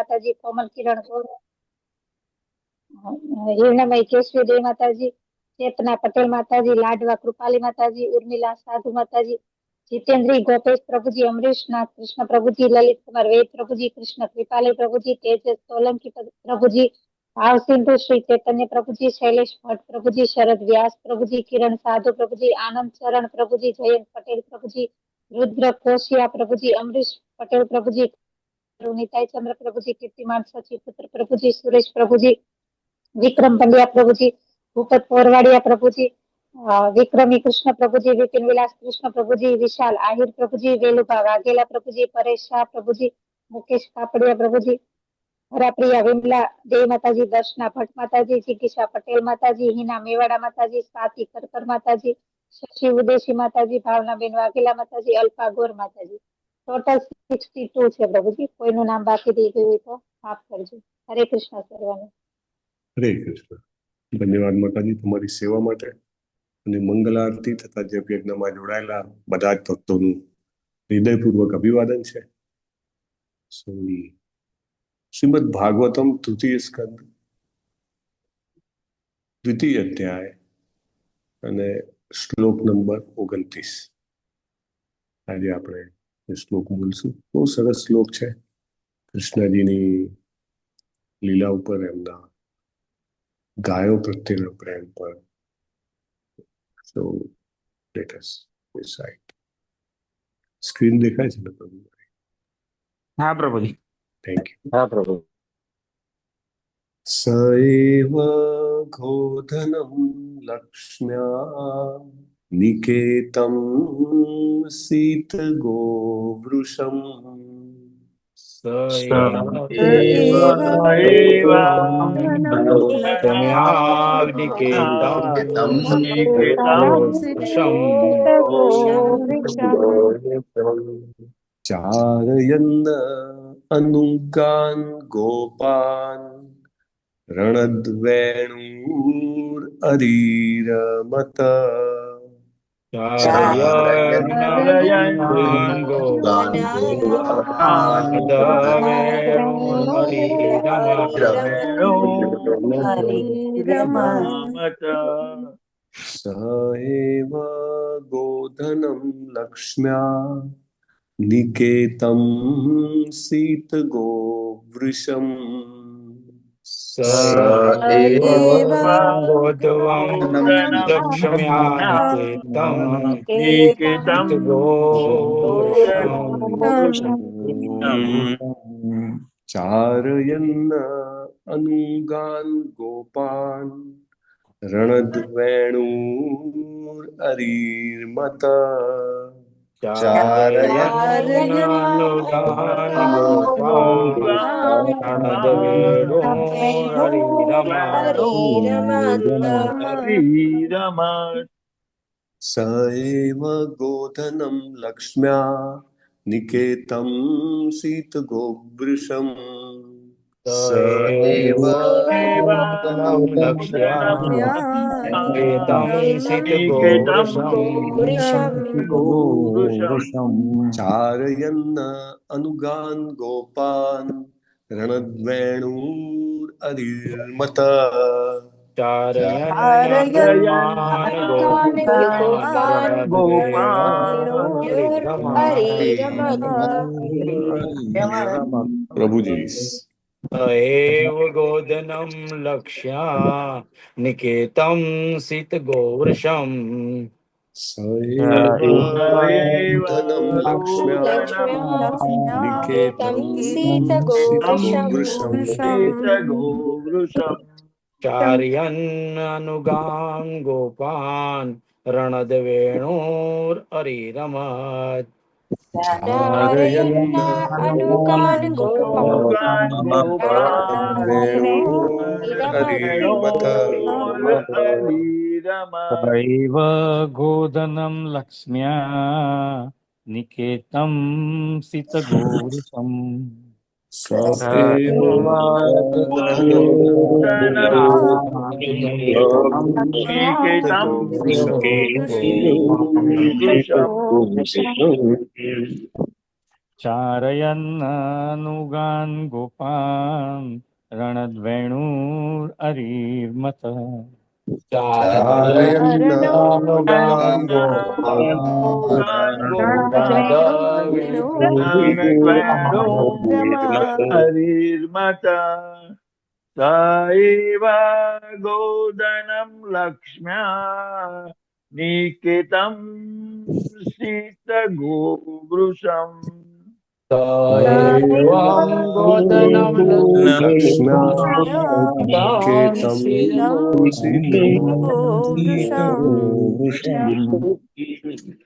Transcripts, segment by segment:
माताजी, कोमल किरण गौर, हिरणमयी केशवी देवी माताजी, चेतना पटेल माताजी, लाडवा कृपाली माताजी, उर्मिला साधु माताजी, जितेंद्री गोपेश प्रभुजी, अमरीश नाथ कृष्ण प्रभुजी, ललित कुमार वेद प्रभुजी, कृष्ण कृपाली प्रभुजी, तेजस सोलंकी प्रभुजी, भाव सिंधु श्री चैतन्य प्रभुजी, शैलेश भट्ट प्रभुजी, शरद व्यास प्रभुजी, किरण साधु प्रभुजी, आनंद चरण प्रभुजी, जयंत पटेल प्रभुजी, रुद्र कोशिया प्रभुजी, अमरीश पटेल प्रभुजी, निताई चंद्र प्रभुजी, कीर्तिमान सचिव पुत्र प्रभुजी, सुरेश प्रभुजी, विक्रम पंड्या प्रभुजी, भूपत पोरवाड़िया प्रभुजी, विक्रमी कृष्ण प्रभुजी, विपिन विलास कृष्ण प्रभुजी, विशाल आहिर प्रभुजी, वेलुभा वाघेला प्रभुजी, परेश शाह प्रभुजी, मुकेश कापड़िया प्रभुजी, हराप्रिया विमला देव माताजी, दर्शना भट्ट माताजी, जिज्ञासा पटेल माताजी, हिना मेवाड़ा माताजी, स्वाति करकर माताजी, शशि उदेशी माताजी, भावनाबेन वाघेला माताजी, अल्पा गौर माताजी। टोटल 62 છે પ્રભુજી। કોઈનું નામ બાકી રહી ગયું હોય તો માફ કરજો। હરે કૃષ્ણ સર્વને। હરે કૃષ્ણ। ધન્યવાદ માતાજી તમારી સેવા માટે અને મંગલ આરતી તથા જપ યજ્ઞમાં જોડાયેલા બધા જ ભક્તોનું હૃદયપૂર્વક અભિવાદન છે। શ્રીમદ ભાગવતમ તૃતીય સ્કંદ દ્વિતીય અધ્યાય અને શ્લોક નંબર 29 આજે આપણે શ્લોક બોલશું। બહુ સરસ શ્લોક છે કૃષ્ણજીની લીલા ઉપર, એમના ગાયો પ્રત્યેના પ્રેમ પર। So let us recite. Screen દેખાય છે ને પ્રભુ? હા પ્રભુજી। Thank you. હા પ્રભુ। स एव गोधनं लक्ष्म्या निकेतं सीतगोवृषम् चारयन् अनुगान् गोपान् रणद्वेणुररीरमत। स एव गोधनं लक्ष्म्या निकेतं सीतगोवृषम् स एव गोधनं लक्ष्म्या निकेतं सीतगोवृषम् चारयन् अनुगान् गोपान् रणद्वेणुररीरमत। स एव गोधनं लक्ष्म्या निकेतं सीतगोवृषम् स एव गोधनं लक्ष्म्या निकेतं सीतगोवृषम् चारयन् अनुगान् गोपान् रणद्वेणुररीरमत। प्रभु जी। एव गोधनं लक्ष्या निकेतं सीतगोवृषम् स एव गोधनं लक्ष्म्या निकेतं सीतगोवृषम् चारयन् अनुगान् गोपान् रणद्वेणुररीरमत्। चारयन् अनुगान् गोपान् रणद्वेणुररीरमत। सैव गोधनं लक्ष्म्या निकेतं सीतगोवृषम् स एव गोधनं चारयन्नानुगान् गोपान् रणद्वेणुररिर्मथ ચારયન્નાનુગાન ગોપાલ हरिर्मता स एव गोदनं लक्ष्म्या निकेतं शीतगोवृषम् एवं गोदनं લક્ષ્મ્યા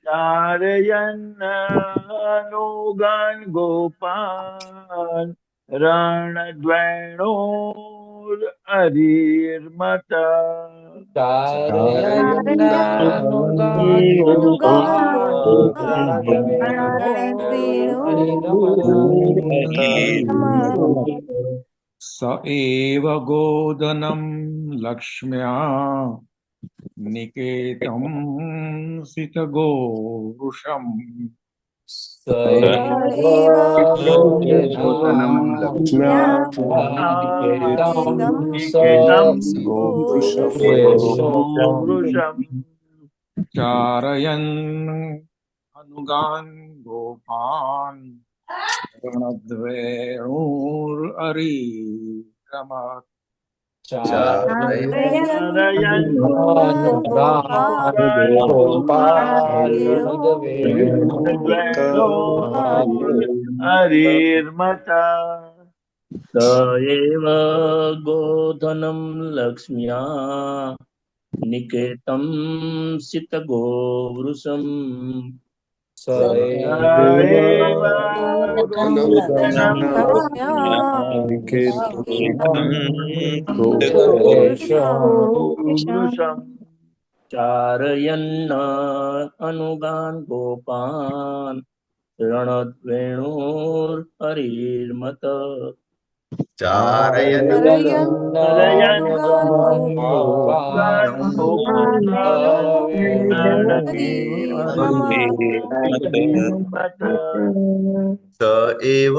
चारयन्नानुगान् गोपान् रणद्वेणोररिर्मता स एव गोदनं लक्ष्म्या निकेतं सितगोवृषम् गोदनं लक्ष्म्या निकेतं गोवृषम् गोवृषम् चारयन् अनुगान् गोपान् रणद्वेणुररिरमत् हरिर्मता स एव गोधनं लक्ष्म्या निकेतं सितगोवृषम् चारयन्न अनुगान् गोपान् रणद्वेणुररिर्मत स एव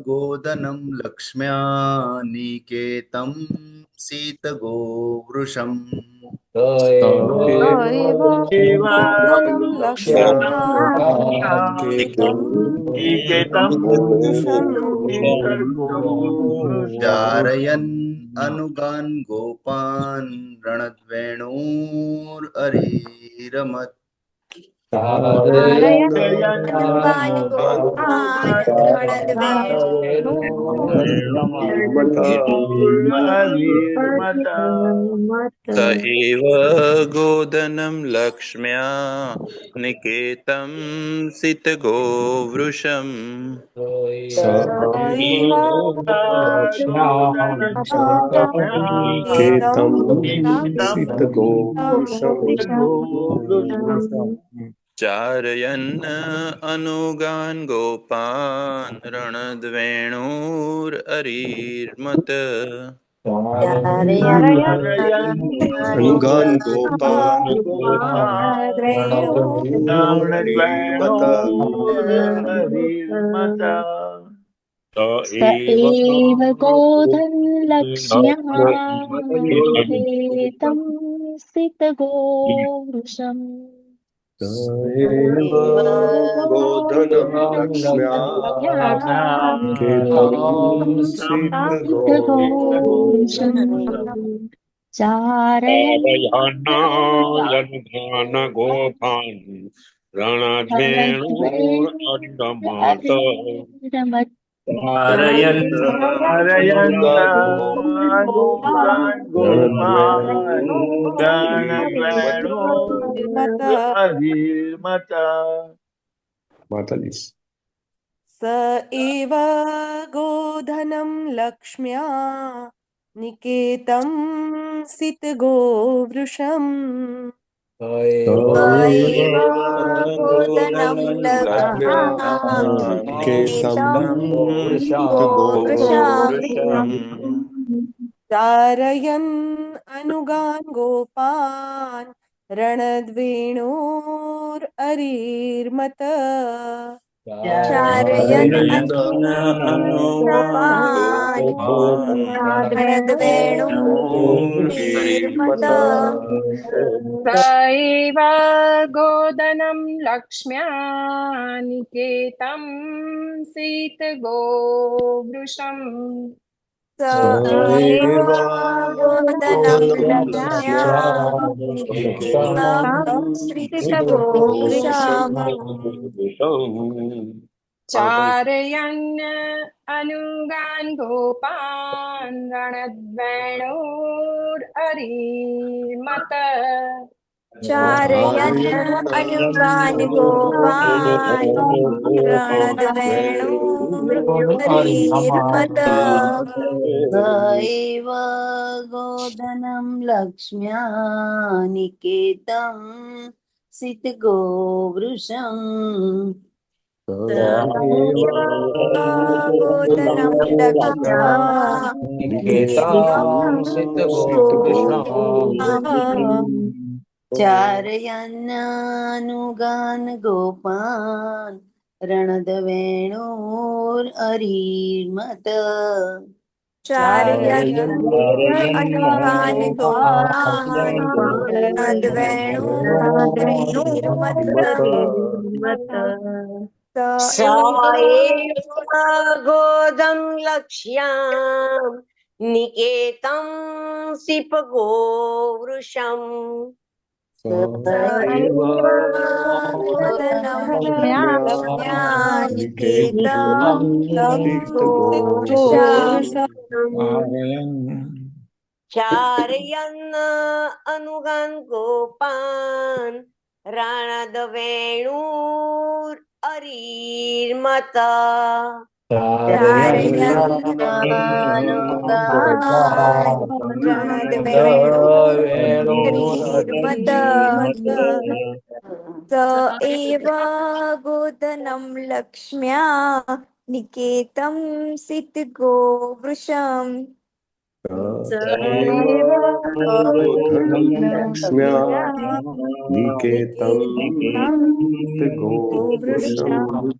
गोदनं लक्ष्म्या निकेतं शीतगोवृषम् चारयन् अनुगान् गोपान् रणद्वेणोररिरमत् स एव गोदनं लक्ष्म्या निकेतं सितगोवृषम् चारयन् अनुगान् गोपान् रणद्वेणुररिर्मत अनुगान गोपाल स एव गोधन लक्ष्म्या निकेतं सितगोवृषम् गोधनं लक्ष्म्या निकेतं सितगोवृषम् चारयन्नानुगान् गोपान् रणद्वेणुररिरमत माताजी स एव गोधनं लक्ष्म्या निकेतं सितगोवृषम् चारयन् अनुगान् गोपान् रणद्वेणोररिर्मत चारयन् अनुगान् गोपान् रणद्वेणुर्मत स एव गोदनं लक्ष्म्या निकेतं सीतगोवृषम् स एव गोदनं लक्ष्म्या श्रितगोवृषम् चारयन् अनुगान् गोपान् रणद्वेणोररिमत चारयन् अनुगान् गोपान् रणद्वेणुर्हरिर्मत स एव गोदनं लक्ष्म्या निकेतं सितगोवृषम् स एव गोदनं लक्ष्म्या निकेतं सितगोवृषम् चारयन्नानुगान् गोपान् रणदवेणोररिर्मत चारयन् अनुगान् गोपान् रणद्वेणुर्हरिर्मत स स एव गोदं लक्ष्यां निकेतं सिपगोवृषम् स एव गोदनं लक्ष्म्या निकेतं सितगोवृषम् चारयन् अनुगान् गोपान् रणद्वेणुररिर्मत रणद्वेणुर्हरिर्मत स एव गोदनं लक्ष्म्या निकेतं सितगोवृषम् स एव गोधनं लक्ष्म्या निकेतं सितगोवृषम्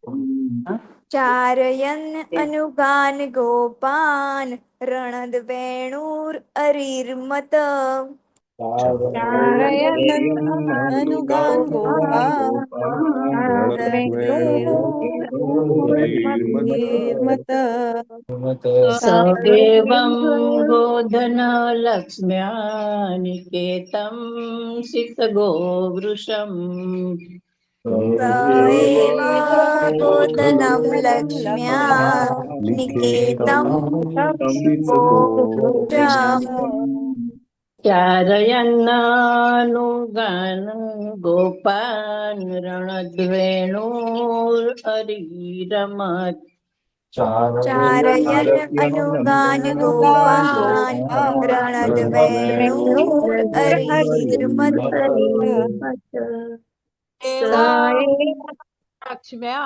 चारयन् अनुगान् गोपान् रणद्वेणुररिर्मत चारयन् अनुगान् गोपान् रणद्वेणुररिर्मत स एवं गोधन लक्ष्म्या निकेतं सितगोवृषम् स एव गोदनं लक्ष्म्या निकेतं सितगोवृषम् चारयन्नानुगान् गोपान् रणद्वेणोररिरमत् चारयन् अनुगान् गोपान् रणद्वेणुररिर्मत स एव लक्ष्म्या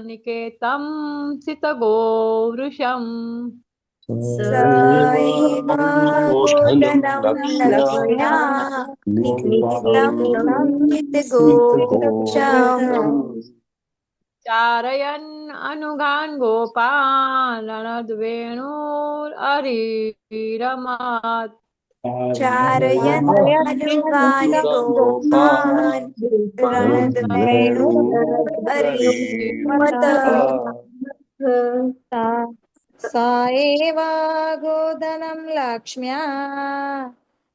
निकेतं सितगोवृषम् स एव गोदनं लक्ष्म्या निकेतं सितगोवृषम् चारयन् अनुगान् गोपान् रणद्वेणुररिरमत् चारयन् अनुगान् गोपान् रणद्वेणुररिर्मत स एव गोदनं लक्ष्म्या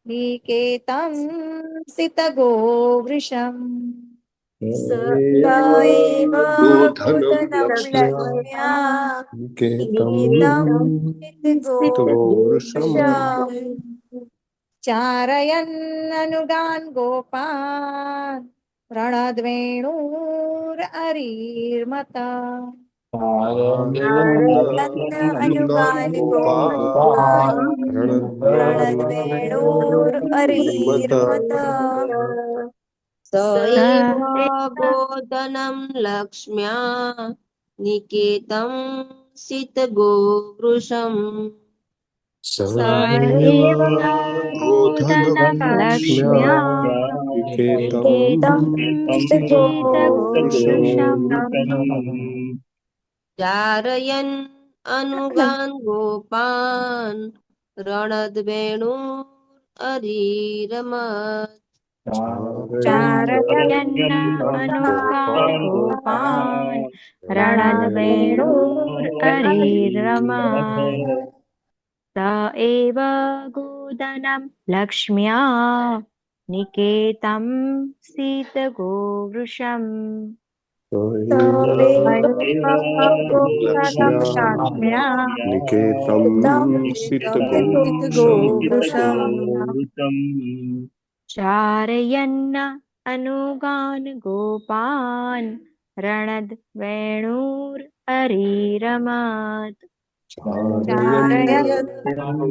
निकेतं सितगोवृषम् स एव गोदनं लक्ष्म्या निकेतं सितगोवृषम् चारयन् अनुगान् गोपान् रणद्वेणुररिर्मत अनुगान् गोपान् रणद्वेणुररिर्मत स एव गोदनं लक्ष्म्या निकेतं सितगोवृषम् स एव गोधनं लक्ष्म्या निकेतं शीतगोवृषम् चारयन् अनुगान् गोपान् रणद्वेणुररिरमत् चारयन् अनुगान् गोपान् रणद्वेणुररिरमत् स एव गोदनं लक्ष्म्या निकेतं शीतगोवृषम् चारयन् अनुगान् गोपान् रणद्वेणुररिरमत्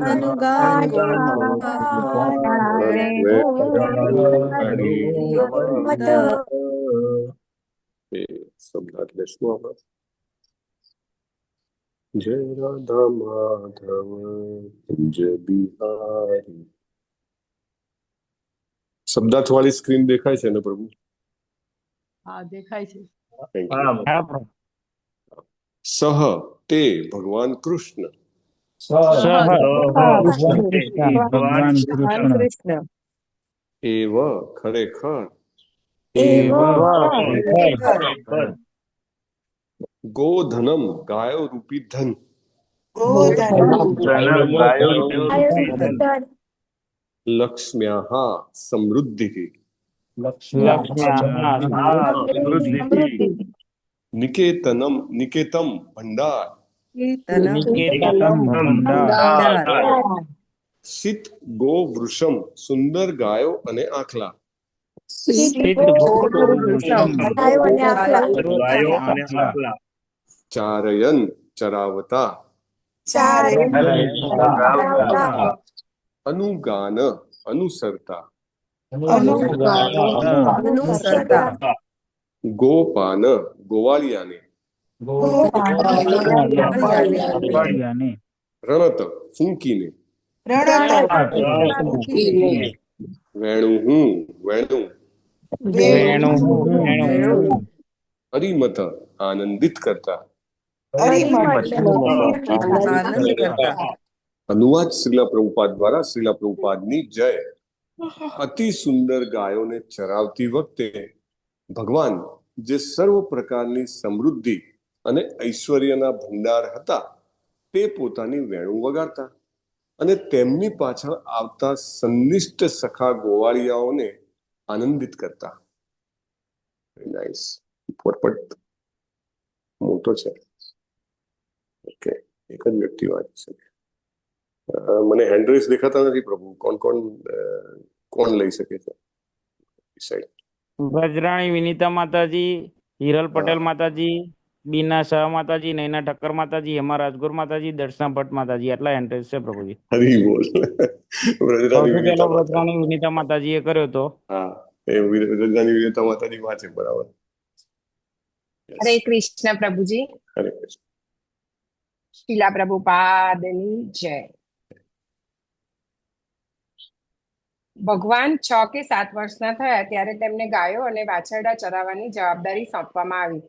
अनुगान् શબ્દાર્થ લેશું આપણે. જય રાધા માધવ જય બિહારી. શબ્દાર્થ વાળી સ્ક્રીન દેખાય છે ને પ્રભુ? હા દેખાય છે. સહ તે ભગવાન કૃષ્ણ એવ ખરેખર ગોધનમ ગાયો રૂપી ધન લક્ષ્મ્યા સમૃદ્ધિ નિકેતનમ નિકેતમ ભંડાર શીત ગો વૃષમ સુંદર ગાયો અને આખલા ચારયન ચરાવતા અનુગાન અનુસરતા ગોપાન ગોવાળિયાને રણત ફૂંકીને વેણુ હરિમત આનંદિત કરતા. અનુવાદ શ્રીલા પ્રભુપાદ દ્વારા. શ્રીલા પ્રભુપાદની જય. અતિ સુંદર ગાયોને ચરાવતી વખતે ભગવાન જે સર્વ પ્રકારની સમૃદ્ધિ અને ઐશ્વર્યના ભંડાર હતા તે પોતાની વેણુ વગાડતા અને તેમની પાછળ આવતા સંનિષ્ઠ સખા ગોવાળિયાઓને આનંદિત કરતા. નાઇસ. પોરપટ મોટો છે. ઓકે, એક જ વ્યક્તિ વાંચી શકે. મને હેન્ડરેસ દેખાતા નથી પ્રભુ. કોણ લઈ શકે છે? વજરાણી વિનીતા માતાજી, હિરલ પટેલ માતાજી, બીના શાહ માતાજી, નૈના ઠક્કર માતાજી, હેમા રાજગોર માતાજી, દર્શના ભટ્ટ માતાજી. એટલા એન્ટ્રેસ છે પ્રભુજી. હરી બોલ. વજરાણી વિનીતા માતાજી એ કર્યો તો. હા, એ વજરાણી વિનીતા માતાજી વાંચે. બરાબર. હરે કૃષ્ણ પ્રભુજી. હરે કૃષ્ણ. શીલા પ્રભુપાદની જય. ભગવાન 6 કે 7 વર્ષના થયા ત્યારે તેમને ગાયો અને વાછરડા ચરાવવાની જવાબદારી સોંપવામાં આવી.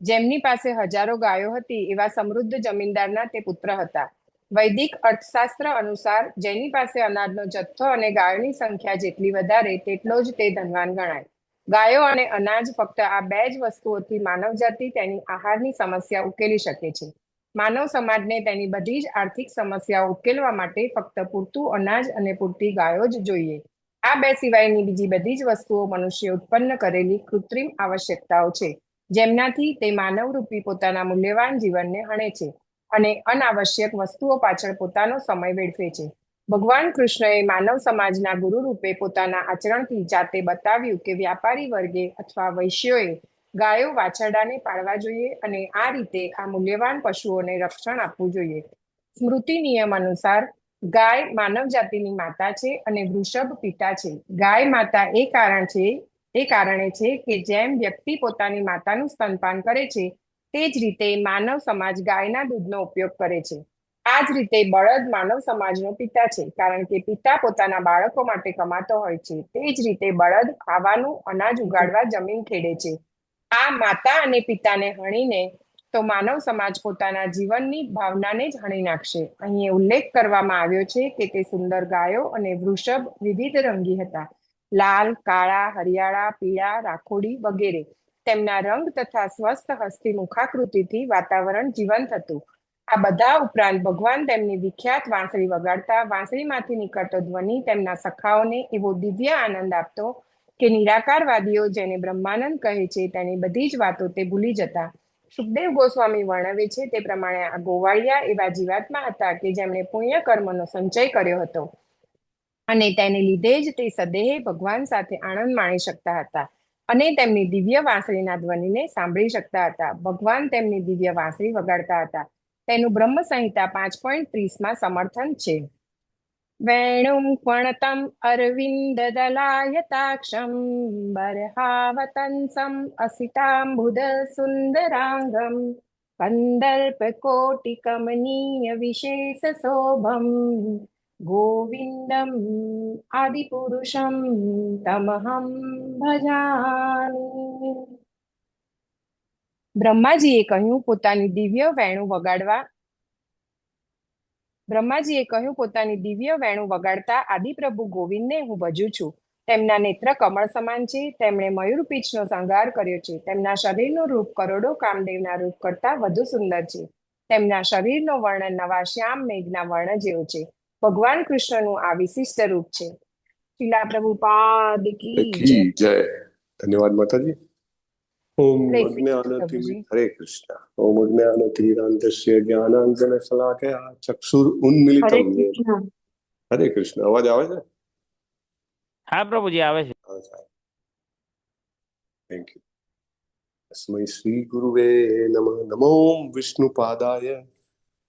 જેમની પાસે હજારો ગાયો હતી એવા સમૃદ્ધ જમીનદારના તે પુત્ર હતા. વૈદિક અર્થશાસ્ત્ર અનુસાર જેની પાસે અનાજનો જથ્થો અને ગાયોની સંખ્યા જેટલી વધારે તેટલો જ તે ધનવાન ગણાય. ગાયો અને અનાજ ફક્ત આ 2 જ વસ્તુઓથી માનવજાતિ તેની આહારની સમસ્યા ઉકેલી શકે છે. માનવ સમાજને તેની બધી જ આર્થિક સમસ્યાઓ ઉકેલવા માટે ફક્ત પૂરતું અનાજ અને પૂરતી ગાયો જ જોઈએ. આ 2 સિવાયની બીજી બધી જ વસ્તુઓ મનુષ્ય ઉત્પન્ન કરેલી કૃત્રિમ આવશ્યકતાઓ છે, જેમનાથી તે માનવરૂપી પોતાના મૂલ્યવાન જીવનને હણે છે અને અનાવશ્યક વસ્તુઓ પાછળ પોતાનો સમય વેડફે છે. ભગવાન કૃષ્ણએ માનવ સમાજના ગુરુ રૂપે પોતાના આચરણથી જાતે બતાવ્યું કે વ્યાપારી વર્ગે અથવા વૈશ્યોએ ગાયો વાછરડાને પાળવા જોઈએ અને આ રીતે આ મૂલ્યવાન પશુઓને રક્ષણ આપવું જોઈએ. સ્મૃતિ નિયમ અનુસાર ગાય માનવ જાતિની માતા છે અને વૃષભ પિતા છે. ગાય માતા એ કારણે છે કે જેમ વ્યક્તિ પોતાની માતાનું સ્તનપાન કરે છે તે જ રીતે માનવ સમાજ ગાયના દૂધનો ઉપયોગ કરે છે. આ જ રીતે બળદ માનવ સમાજનો પિતા છે, કારણ કે પિતા પોતાના બાળકો માટે કમાતો હોય છે. તે જ રીતે બળદ ખાવાનું અનાજ ઉગાડવા જમીન ખેડે છે. આ માતા અને પિતાને હણીને તો માનવ સમાજ પોતાના જીવનની ભાવનાને જ હણી નાખશે. અહીં ઉલ્લેખ કરવામાં આવ્યો છે કે તે સુંદર ગાયો અને વૃષભ વિવિધ રંગી હતા, લાલ, કાળા, હરિયાળા, પીળા, રાખોડી વગેરે. તેમના રંગ તથા સ્વસ્થ હસ્તી મુખાકૃતિથી વાતાવરણ જીવંત હતું. આ બધા ઉપરાંત ભગવાન તેમની વિખ્યાત વાંસળી વગાડતા, વાંસળીમાંથી નીકળતો ધ્વનિ તેમના સખાઓને એવો દિવ્ય આનંદ આપતો કે નિરાકારવાદીઓ જેને બ્રહ્માનંદ કહે છે તેની બધી જ વાતો તે ભૂલી જતા. સુખદેવ ગોસ્વામી વર્ણવે છે તે પ્રમાણે આ ગોવાળિયા એવા જીવાત્મા હતા કે જેમણે પુણ્ય કર્મનો સંચય કર્યો હતો અને તેને લીધે જ તે સદેહ ભગવાન સાથે આનંદ માણી શકતા હતા અને તેમની દિવ્ય વાંસળીના ધ્વનિને સાંભળી શકતા હતા. ભગવાન તેમની દિવ્ય વાંસળી વગાડતા હતા. તેનું બ્રહ્મ સંહિતા 5.30 સમર્થન છે. વેણું ક્વણતમ અરવિંદ દલાયતાક્ષમ બર્હાવતંસમ અસિતાંબુદ સુંદરાંગમ કંદર્પ કોટિ કમનીય વિશેષ શોભમ ગોવિંદમ આદિપુરુષમ તમહમ ભજામિ. બ્રહ્માજીએ કહ્યું પોતાની દિવ્ય વેણુ વગાડતા આદિપ્રભુ ગોવિંદને હું ભજું છું. તેમના નેત્ર કમળ સમાન છે. તેમણે મયુર પીંછનો શણગાર કર્યો છે. તેમના શરીરનું રૂપ કરોડો કામદેવના રૂપ કરતા વધુ સુંદર છે. તેમના શરીરનો વર્ણ નવા શ્યામ મેઘના વર્ણ જેવો છે. ભગવાન કૃષ્ણનું આ વિશિષ્ટ રૂપ છે. શીલા પ્રભુપાદ કી જય. જય. ધન્યવાદ માતાજી. ઓમ જય શ્રી કૃષ્ણ અજ્ઞાનતિમિ પ્રભુજી. હરે કૃષ્ણ. ઓમ અજ્ઞાનતિમિરાંતસ્ય જ્ઞાનાંજનશલાકયા ચક્ષુરુન્મિલિતમ હરે યેન. કૃષ્ણ. હરે કૃષ્ણ. અવાજ આવે છે? હા પ્રભુજી આવે છે. Thank you. તસ્મૈ શ્રી ગુરુવે નમઃ. નમો વિષ્ણુપાદાય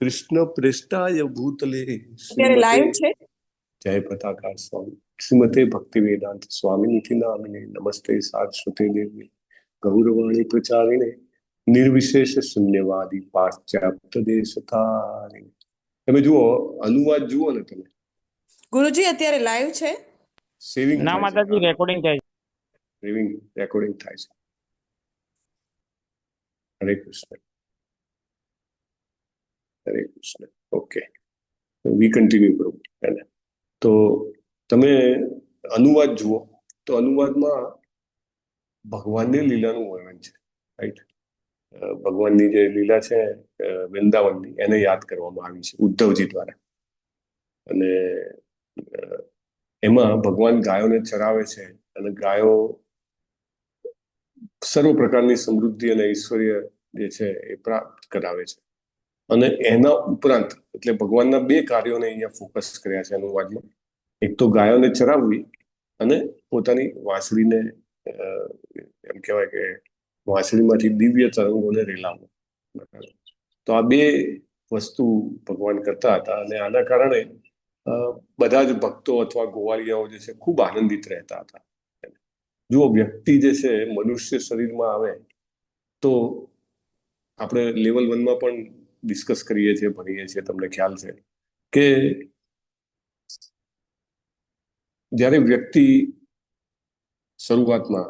કૃષ્ણ પ્રેષ્ઠાય ભૂતલે અત્યારે લાઈવ છે. જય પતાકા સ્વામી શ્રીમતે ભક્તિ વેદાંત સ્વામિનિધિ નામિને નમસ્તે સારસ્વતે દેવી ગૌરવાણી પ્રચારિણે નિર્વિશેષ શૂન્યવાદી પાશ્ચાત્ય દેશતારિણે. તમે જુઓ, અનુવાદ જુઓ ને તમે. ગુરુજી અત્યારે લાઈવ છે. સેવિંગ ના માતાજી, રેકોર્ડિંગ થાય છે. રેકોર્ડિંગ થાય છે. હરે કૃષ્ણ. હરે કૃષ્ણ. ઓકે, વી કન્ટિન્યુ પ્રભુ. તો તમે અનુવાદ જુઓ તો અનુવાદમાં ભગવાનની લીલાનું વર્ણન છે, રાઈટ? ભગવાનની જે લીલા છે વૃંદાવનની, એને યાદ કરવામાં આવી છે ઉદ્ધવજી દ્વારા. અને એમાં ભગવાન ગાયોને ચરાવે છે અને ગાયો સર્વ પ્રકારની સમૃદ્ધિ અને ઐશ્વર્ય જે છે એ પ્રાપ્ત કરાવે છે. અને એના ઉપરાંત એટલે ભગવાનના બે કાર્યોને અહીંયા ફોકસ કર્યા છે અનુવાદમાં. એક તો ગાયોને ચરાવવી અને પોતાની વાંસળીને એમ કહેવાય કે વાંસળીમાંથી દિવ્ય તરંગોને રેલાવવું. તો આ બે વસ્તુ ભગવાન કરતા હતા અને આના કારણે બધા જ ભક્તો અથવા ગોવાળિયાઓ જે છે ખૂબ આનંદિત રહેતા હતા. જો વ્યક્તિ જે છે મનુષ્ય શરીરમાં આવે તો આપણે લેવલ 1માં પણ ડિસ્કસ કરીએ છીએ, ભણીએ છીએ, તમને ખ્યાલ છે કે જ્યારે વ્યક્તિ શરૂઆતમાં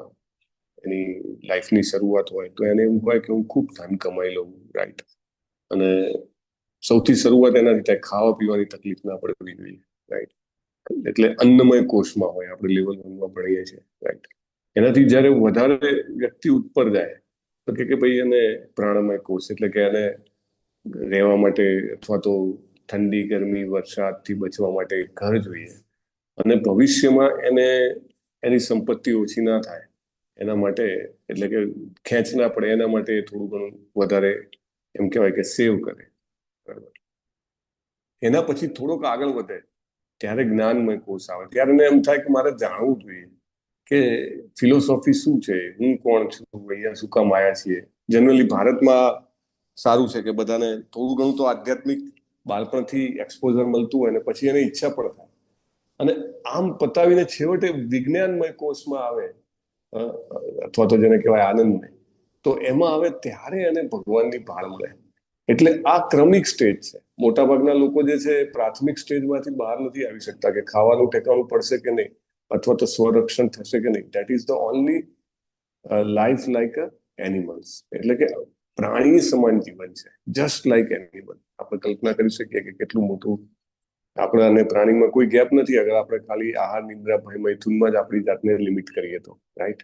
એની લાઈફની શરૂઆત હોય તો એને એવું કહે કે હું ખૂબ ધન કમાઈ લઉં, રાઈટ? અને સૌથી શરૂઆત એનાથી થાય, ખાવા પીવાની તકલીફ ના પડવી જોઈએ, રાઈટ? એટલે અન્નમય કોષમાં હોય, આપણે લેવલ 1માં ભણીએ છીએ, રાઈટ? એનાથી જ્યારે વધારે વ્યક્તિ ઉપર જાય તો કે ભાઈ એને પ્રાણમય કોષ એટલે કે એને રહેવા માટે અથવા તો ઠંડી, ગરમી, વરસાદથી બચવા માટે ઘર જોઈએ. અને ભવિષ્યમાં એને એની સંપત્તિ ઓછી ના થાય એના માટે, એટલે કે ખેંચ ના પડે એના માટે થોડું ઘણું વધારે એમ કહેવાય કે સેવ કરે, બરાબર? એના પછી થોડોક આગળ વધે ત્યારે જ્ઞાનમય કોષ આવે. ત્યારે એને એમ થાય કે મારે જાણવું જોઈએ કે ફિલોસોફી શું છે, હું કોણ છું, અહીંયા શું કામ આવ્યા છીએ. જનરલી ભારતમાં સારું છે કે બધાને થોડું ઘણું તો આધ્યાત્મિક બાળપણથી એક્સપોઝર મળતું હોય ને પછી એને ઈચ્છા પણ થાય. અને આમ પતાવીને છેવટે વિજ્ઞાનમય કોષમાં આવે અથવા તો જેને કહેવાય આનંદમય, તો એમાં આવે ત્યારે એને ભગવાનની ભાળ મળે. એટલે આ ક્રમિક સ્ટેજ છે. મોટાભાગના લોકો જે છે પ્રાથમિક સ્ટેજમાંથી બહાર નથી આવી શકતા કે ખાવાનું ઠેકાણું પડશે કે નહીં, અથવા તો સ્વરક્ષણ થશે કે નહીં. That is the only life like a animals, એટલે કે પ્રાણી સમાન જીવન છે, જસ્ટ લાઈક એનિમલ. આપણે કલ્પના કરી શકીએ કે કેટલું મોટું આપણા અને પ્રાણીમાં કોઈ ગેપ નથી અગર આપણે ખાલી આહાર, નિદ્રા, ભય, મૈથુનમાં જ આપણી જાતને લિમિટ કરીએ તો, રાઈટ.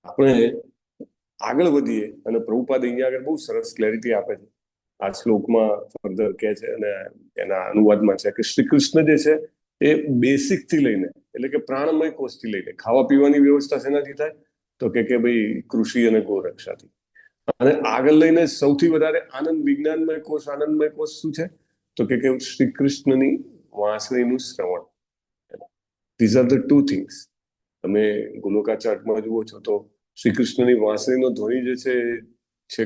આપણે આગળ વધીએ અને પ્રભુપાદ અહીંયા આગળ બહુ સરસ ક્લેરિટી આપે છે. આ શ્લોકમાં ફર્ધર કહે છે અને એના અનુવાદમાં છે કે શ્રી કૃષ્ણ જે છે એ બેસિક થી લઈને, એટલે કે પ્રાણમય કોષથી લઈને ખાવા પીવાની વ્યવસ્થા શેનાથી થાય તો કે ભાઈ કૃષિ અને ગોરક્ષાથી, અને આગળ લઈને સૌથી વધારે આનંદ વિજ્ઞાનમય કોષ, આનંદમય કોષ શું છે તો કે શ્રી કૃષ્ણની વાંસળીનું શ્રવણ. These are the two things. તમે ગોલોકા ચાર્ટમાં જુઓ છો તો શ્રી કૃષ્ણની વાંસળીનો ધ્વનિ જે છે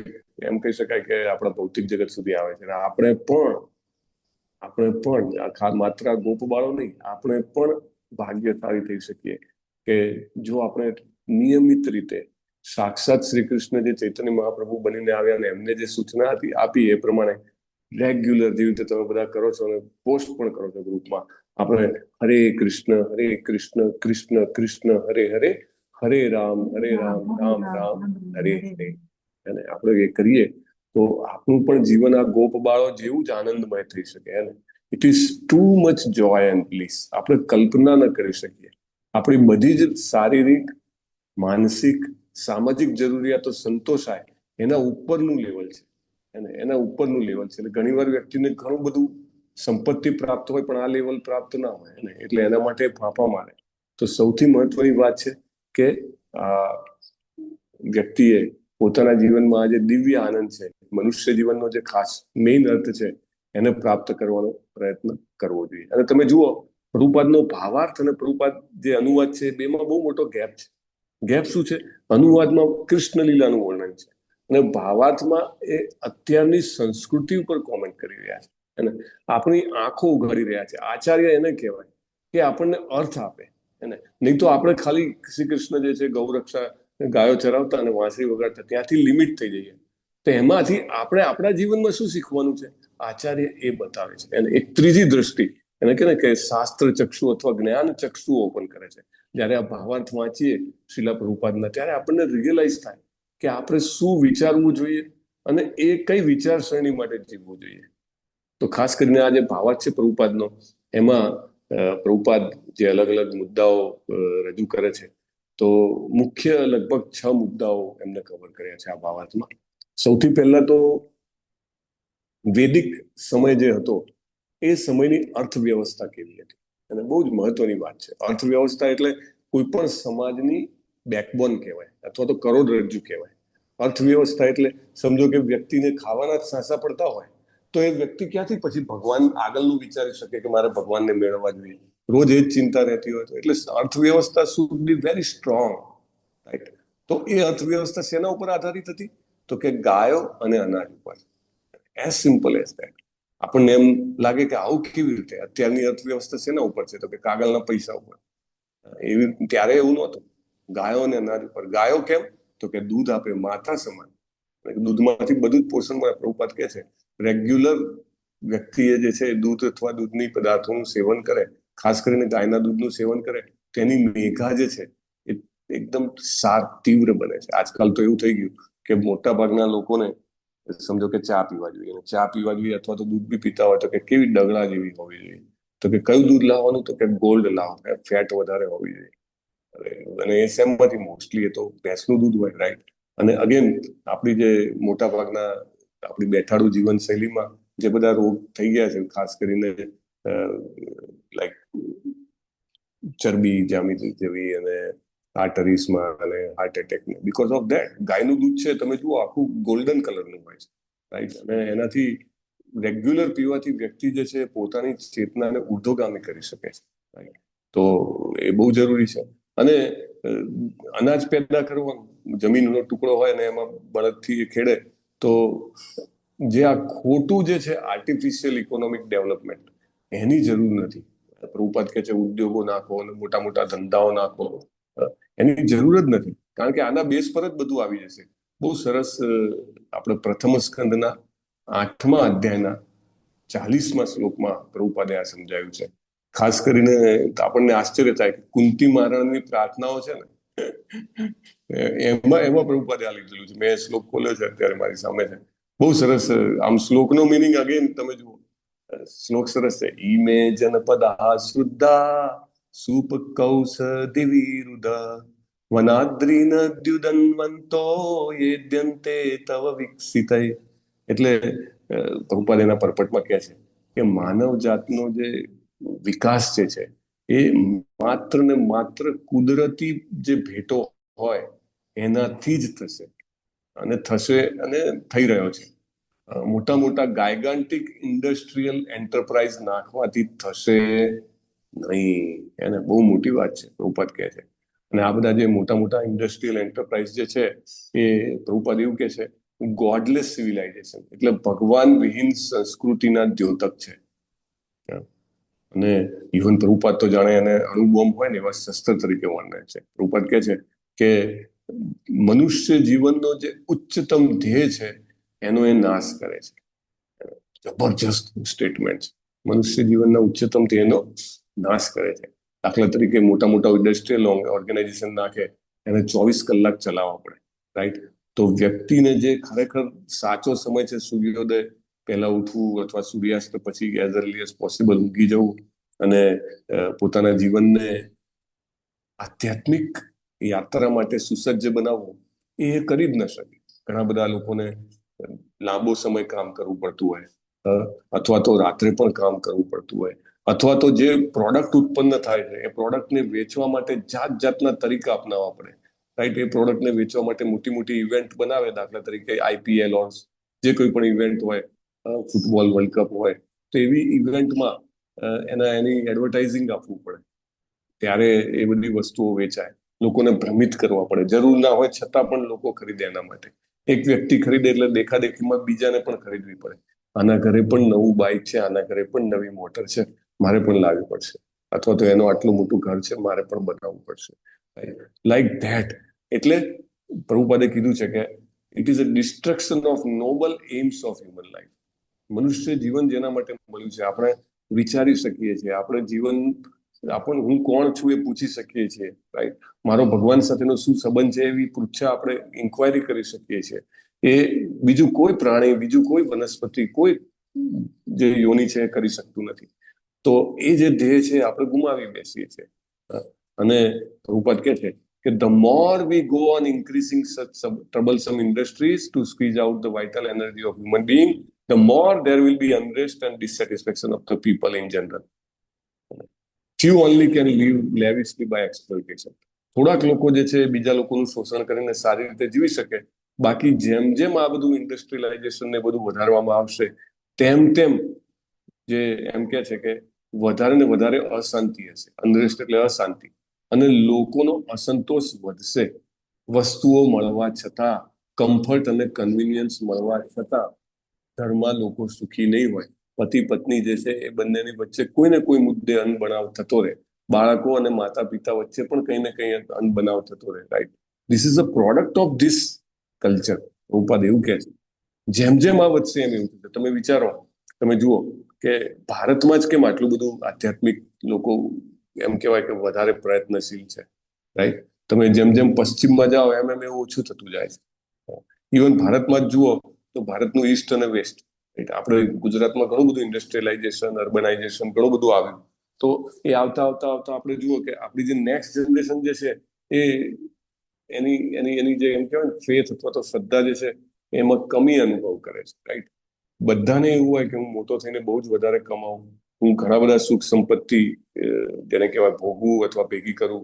એમ કહી શકાય કે આપણા ભૌતિક જગત સુધી આવે છે. આપણે પણ માત્ર ગોપ બાળો નહીં, આપણે પણ ભાગ્યશાળી થઈ શકીએ કે જો આપણે નિયમિત રીતે સાક્ષાત શ્રી કૃષ્ણ જે ચૈતન્ય મહાપ્રભુ બનીને આવ્યા અને એમને જે સૂચના આપી એ પ્રમાણે રેગ્યુલર જેવી રીતે તમે બધા કરો છો અને પોસ્ટ પણ કરો છો ગ્રુપમાં, આપણે હરે કૃષ્ણ કૃષ્ણ કૃષ્ણ હરે હરે, હરે રામ રામ રામ હરે હરે, અને આપણે એ કરીએ તો આપણું પણ જીવન આ ગોપ બાળો જેવું જ આનંદમય થઈ શકે. It is too much Joy and please. આપણે કલ્પના ન કરી શકીએ. આપણી બધી જ શારીરિક, માનસિક, સામાજિક જરૂરિયાતો સંતોષાય એના ઉપરનું લેવલ છે, એના ઉપરનું લેવલ છે. એટલે ઘણી વાર વ્યક્તિને ઘણું બધું સંપત્તિ પ્રાપ્ત હોય પણ આ લેવલ પ્રાપ્ત ના હોય, એટલે એના માટે ફાંફા મારે. તો સૌથી મહત્વની વાત છે કે વ્યક્તિએ પોતાના જીવનમાં આ જે દિવ્ય આનંદ છે, મનુષ્ય જીવનનો જે ખાસ મેઇન અર્થ છે, એને પ્રાપ્ત કરવાનો પ્રયત્ન કરવો જોઈએ. અને તમે જુઓ પ્રભુપાદનો ભાવાર્થ અને પ્રભુપાદ જે અનુવાદ છે બેમાં બહુ મોટો ગેપ છે. ગેપ શું છે? અનુવાદમાં કૃષ્ણ લીલાનું વર્ણન છે અને ભાવાર્થમાં એ અત્યારની સંસ્કૃતિ ઉપર કોમેન્ટ કરી રહ્યા છે અને આપણી આંખો ઉઘાડી રહ્યા છે. આચાર્ય એને કહેવાય કે આપણને અર્થ આપે, નહીં તો આપણે ખાલી શ્રી કૃષ્ણ જે છે ગૌરક્ષા, ગાયો ચરાવતા અને વાંસળી વગાડતા ત્યાંથી લિમિટ થઈ જઈએ. તો એમાંથી આપણે આપણા જીવનમાં શું શીખવાનું છે આચાર્ય એ બતાવે છે. અને એક ત્રીજી દ્રષ્ટિ એને કહે ને કે શાસ્ત્ર ચક્ષુ અથવા જ્ઞાન ચક્ષુ ઓપન કરે છે. જયારે આ ભાવાર્થ વાંચીએ શ્રીલા પ્રભુપાદના ત્યારે આપણને રિયલાઇઝ થાય કે આપણે શું વિચારવું જોઈએ અને એ કઈ વિચારસરણી માટે જીવવું જોઈએ. તો ખાસ કરીને આ જે ભાવાર્થ છે પ્રભુપાદનો, એમાં પ્રભુપાદ જે અલગ અલગ મુદ્દાઓ રજૂ કરે છે તો મુખ્ય લગભગ 6 મુદ્દાઓ એમને કવર કર્યા છે આ ભાવાર્થમાં. સૌથી પહેલા તો વૈદિક સમય જે હતો એ સમયની અર્થવ્યવસ્થા કેવી હતી, અને બહુ જ મહત્વની વાત છે. અર્થવ્યવસ્થા એટલે કોઈ પણ સમાજની બેકબોન કહેવાય અથવા તો કરોડરજ્જુ કહેવાય. અર્થવ્યવસ્થા એટલે સમજો કે વ્યક્તિને ખાવાના જ સાંસા પડતા હોય તો એ વ્યક્તિ ક્યાંથી પછી ભગવાન આગળનું વિચારી શકે કે મારે ભગવાનને મેળવવા જોઈએ, રોજ એ જ ચિંતા રહેતી હોય તો. એટલે અર્થવ્યવસ્થા should be very strong, right. તો એ અર્થવ્યવસ્થા શેના ઉપર આધારિત હતી તો કે ગાયો અને અનાજ ઉપર. As simple as that. આપણને એમ લાગે કે આવું કેવી રીતે, અત્યારની અર્થવ્યવસ્થા શેના ઉપર છે તો કે કાગળના પૈસા ઉપર. એવી ત્યારે એવું નહોતું, ગાયો અને અનાજ ઉપર. ગાયો કેમ તો કે દૂધ આપે, માતા સમાન, દૂધમાંથી બધું જ પોષણ મળે. પ્રભુપાદ કહે છે રેગ્યુલર વ્યક્તિએ જે છે દૂધ અથવા દૂધની પદાર્થોનું સેવન કરે, ખાસ કરીને ગાયના દૂધનું સેવન કરે, તેની મેઘા જે છે એ એકદમ તીવ્ર બને છે. આજકાલ તો એવું થઈ ગયું કે મોટા ભાગના લોકોને સમજો કે ચા પીવા જોઈએ, ચા પીવા જોઈએ અથવા તો દૂધ બી પીતા હોય તો કે કેવી ડગલા જેવી હોવી જોઈએ. તો કે કયું દૂધ લાવવાનું તો કે ગોલ્ડ લાવો, ફેટ વધારે હોવી જોઈએ. અને એ શેમાંથી મોસ્ટલી એ તો ભેંસનું દૂધ હોય, રાઈટ. અને અગેન આપણી જે મોટા ભાગના આપણી બેઠાડું જીવનશૈલીમાં જે બધા રોગ થઈ ગયા છે, ખાસ કરીને લાઈક ચરબી જામી જેવી અને આર્ટરીઝમાં અને હાર્ટ એટેકને, બીકોઝ ઓફ ધેટ. ગાયનું દૂધ છે તમે જુઓ આખું ગોલ્ડન કલરનું હોય છે, રાઈટ. અને એનાથી રેગ્યુલર પીવાથી વ્યક્તિ જે છે પોતાની ચેતનાને ઉર્ધ્વગામી કરી શકે છે, રાઈટ. તો એ બહુ જરૂરી છે. અને અનાજ પેદા કરવાનું, જમીનનો ટુકડો હોય અને એમાં બળદથી ખેડે તો જે આ ખોટું જે છે આર્ટિફિશિયલ ઇકોનોમિક ડેવલપમેન્ટ, એની જરૂર નથી. પ્રભુપાદ કહે છે ઉદ્યોગો નાખો અને મોટા મોટા ધંધાઓ નાખો, એની જરૂર જ નથી. કારણ કે આના બેઝ પર જ બધું આવી જશે. બહુ સરસ આપણે પ્રથમ સ્કંદના 8મા અધ્યાયના 40મા શ્લોકમાં પ્રભુપાદે આ સમજાયું છે. ખાસ કરીને આપણને આશ્ચર્ય થાય કે કુંતી મહારાણીની પ્રાર્થનાઓ છે ને એમાં પ્રભુપાદે આ લીધેલું છે. મેં શ્લોક ખોલ્યો છે અત્યારે મારી સામે છે. બહુ સરસ. આમ શ્લોકનો મિનિંગ અગેન તમે જુઓ, શ્લોક સરસ છે. ઈમે જનપદા શુદ્ધા સુપ કૌસદિ વિરુદ્ધ વનાદ્રીનદ્યુદન્વંતો યેદ્યન્તે તવ વિકસિતૈ. એટલે પ્રભુપાદ એના પરપટમાં કહે છે કે માનવ જાતનો જે વિકાસ છે એ માત્ર ને માત્ર કુદરતી જે ભેટો હોય એનાથી જ થશે અને થઈ રહ્યો છે. મોટા મોટા ગાયગાન્ટિક ઇન્ડસ્ટ્રીયલ એન્ટરપ્રાઇઝ નાખવાથી થશે નહીં. એને બહુ મોટી વાત છે પ્રભુપાદ કહે છે. અને આ બધા જે મોટા મોટા ઇન્ડસ્ટ્રીયલ એન્ટરપ્રાઇઝ જે છે એ પ્રભુપાદ એવું કહે છે ગોડલેસ સિવિલાઇઝેશન એટલે ભગવાન વિહીન સંસ્કૃતિના દ્યોતક છે. અને ઇવન પ્રભુપાદ તો જાણે એને અણુબોમ્બ હોય ને એવા શસ્ત્ર તરીકે વર્ણે છે. પ્રભુપાદ કહે છે કે મનુષ્ય જીવનનો જે ઉચ્ચતમ ધ્યેય છે એનો એ નાશ કરે છે. જબરજસ્ત સ્ટેટમેન્ટ છે. મનુષ્ય જીવનના ઉચ્ચતમ ધ્યેયનો નાશ કરે છે. દાખલા તરીકે મોટા મોટા ઇન્ડસ્ટ્રીયલ ઓર્ગેનાઇઝેશન નાખે એને 24 કલાક ચલાવવા પડે, રાઈટ? તો વ્યક્તિને જે ખરેખર સાચો સમય છે સૂર્યોદય પહેલા ઉઠવું અથવા સૂર્યાસ્ત પછી એઝ અર્લી એઝ પોસિબલ ઊંઘી જવું અને પોતાના જીવનને આધ્યાત્મિક યાત્રા માટે સુસજ્જ બનાવવું એ કરી જ ન શકે. ઘણા બધા લોકોને લાંબો સમય કામ કરવું પડતું હોય અથવા તો રાત્રે પણ કામ કરવું પડતું હોય અથવા તો જે પ્રોડક્ટ ઉત્પન્ન થાય છે એ પ્રોડક્ટને વેચવા માટે જાત જાતના તરીકા અપનાવવા પડે, રાઈટ? એ પ્રોડક્ટને વેચવા માટે મોટી મોટી ઇવેન્ટ બનાવે. દાખલા તરીકે IPL ઓર જે કોઈ પણ ઇવેન્ટ હોય, ફૂટબોલ વર્લ્ડ કપ હોય, તો એવી ઇવેન્ટમાં એની એડવર્ટાઇઝિંગ આપવું પડે. ત્યારે એ બધી વસ્તુઓ વેચાય. લોકોને ભ્રમિત કરવા પડે. જરૂર ના હોય છતાં પણ લોકો ખરીદે એના માટે. એક વ્યક્તિ ખરીદે એટલે દેખાદેખીમાં બીજાને પણ ખરીદવી પડે. આના ઘરે પણ નવું બાઇક છે, આના ઘરે પણ નવી મોટર છે, મારે પણ લાવવી પડશે. અથવા તો એનો આટલું મોટું ઘર છે, મારે પણ બનાવવું પડશે. Like that. એટલે પ્રભુપાદે કીધું છે કે it is a destruction of noble aims of human life. મનુષ્ય જીવન જેના માટે મળ્યું છે આપણે વિચારી શકીએ છીએ. હું કોણ છું એ પૂછી શકીએ છીએ, રાઈટ? મારો ભગવાન સાથેનો શું સંબંધ છે એવી પૃચ્છા આપણે ઇન્ક્વાયરી કરી શકીએ છીએ. એ બીજું કોઈ પ્રાણી, બીજું કોઈ વનસ્પતિ, કોઈ જે યોની છે એ કરી શકતું નથી. તો એ જે ધ્યેય છે આપણે ગુમાવી બેસીએ છીએ. અને પ્રભુપાદ કહે છે કે the more we go on increasing such troublesome industries to squeeze out the vital energy of human being, the more there will be unrest and dissatisfaction of the people in general. Few only can live lavishly by exploitation. થોડાક લોકો જે છે બીજા લોકોનું શોષણ કરીને સારી રીતે જીવી શકે. બાકી જેમ જેમ આ બધું ઇન્ડસ્ટ્રીયલાઇઝેશન ને બધું વધારવામાં આવશે તેમ તેમ જે એમ કે છે કે વધારે ને વધારે અશાંતિ હશે. અનરેસ્ટ એટલે અશાંતિ. અને લોકોનો અસંતોષ વધશે. વસ્તુઓ મળવા છતાં, કમ્ફર્ટ અને કન્વિનિયન્સ મળવા છતાં ઘરમાં લોકો સુખી નહીં હોય. પતિ પત્ની જે છે એ બંનેની વચ્ચે કોઈ ને કોઈ મુદ્દે અનબનાવ થતો રહે. બાળકો અને માતા પિતા વચ્ચે પણ કંઈ ને કંઈ અનબનાવ થતો રહે, right? This is a product of this culture. Prabhupada એવું કહે છે. જેમ જેમ આ વધશે એમ એવું થશે. તમે વિચારો, તમે જુઓ કે ભારતમાં જ કેમ આટલું બધું આધ્યાત્મિક લોકો એમ કહેવાય કે વધારે પ્રયત્નશીલ છે, રાઈટ? તમે જેમ જેમ પશ્ચિમમાં જાઓ એમ એમ એવું ઓછું થતું જાય છે. ઇવન ભારતમાં જ જુઓ તો ભારતનું ઈસ્ટ અને વેસ્ટ, રાઈટ? આપણે ગુજરાતમાં ઘણું બધું ઇન્ડસ્ટ્રીયલાઇઝેશન, અર્બનાઇઝેશન ઘણું બધું આવ્યું. તો એ આવતા આવતા આવતા આપણે જુઓ કે આપણી જે નેક્સ્ટ જનરેશન જે છે એ એની જે એમ કહેવાય ને ફેથ અથવા તો શ્રદ્ધા જે છે એમાં કમી અનુભવ કરે છે, રાઈટ? બધાને એવું હોય કે હું મોટો થઈને બહુ જ વધારે કમાવું, હું ઘણા બધા સુખ સંપત્તિ જેને કહેવાય ભોગવું અથવા ભેગી કરું,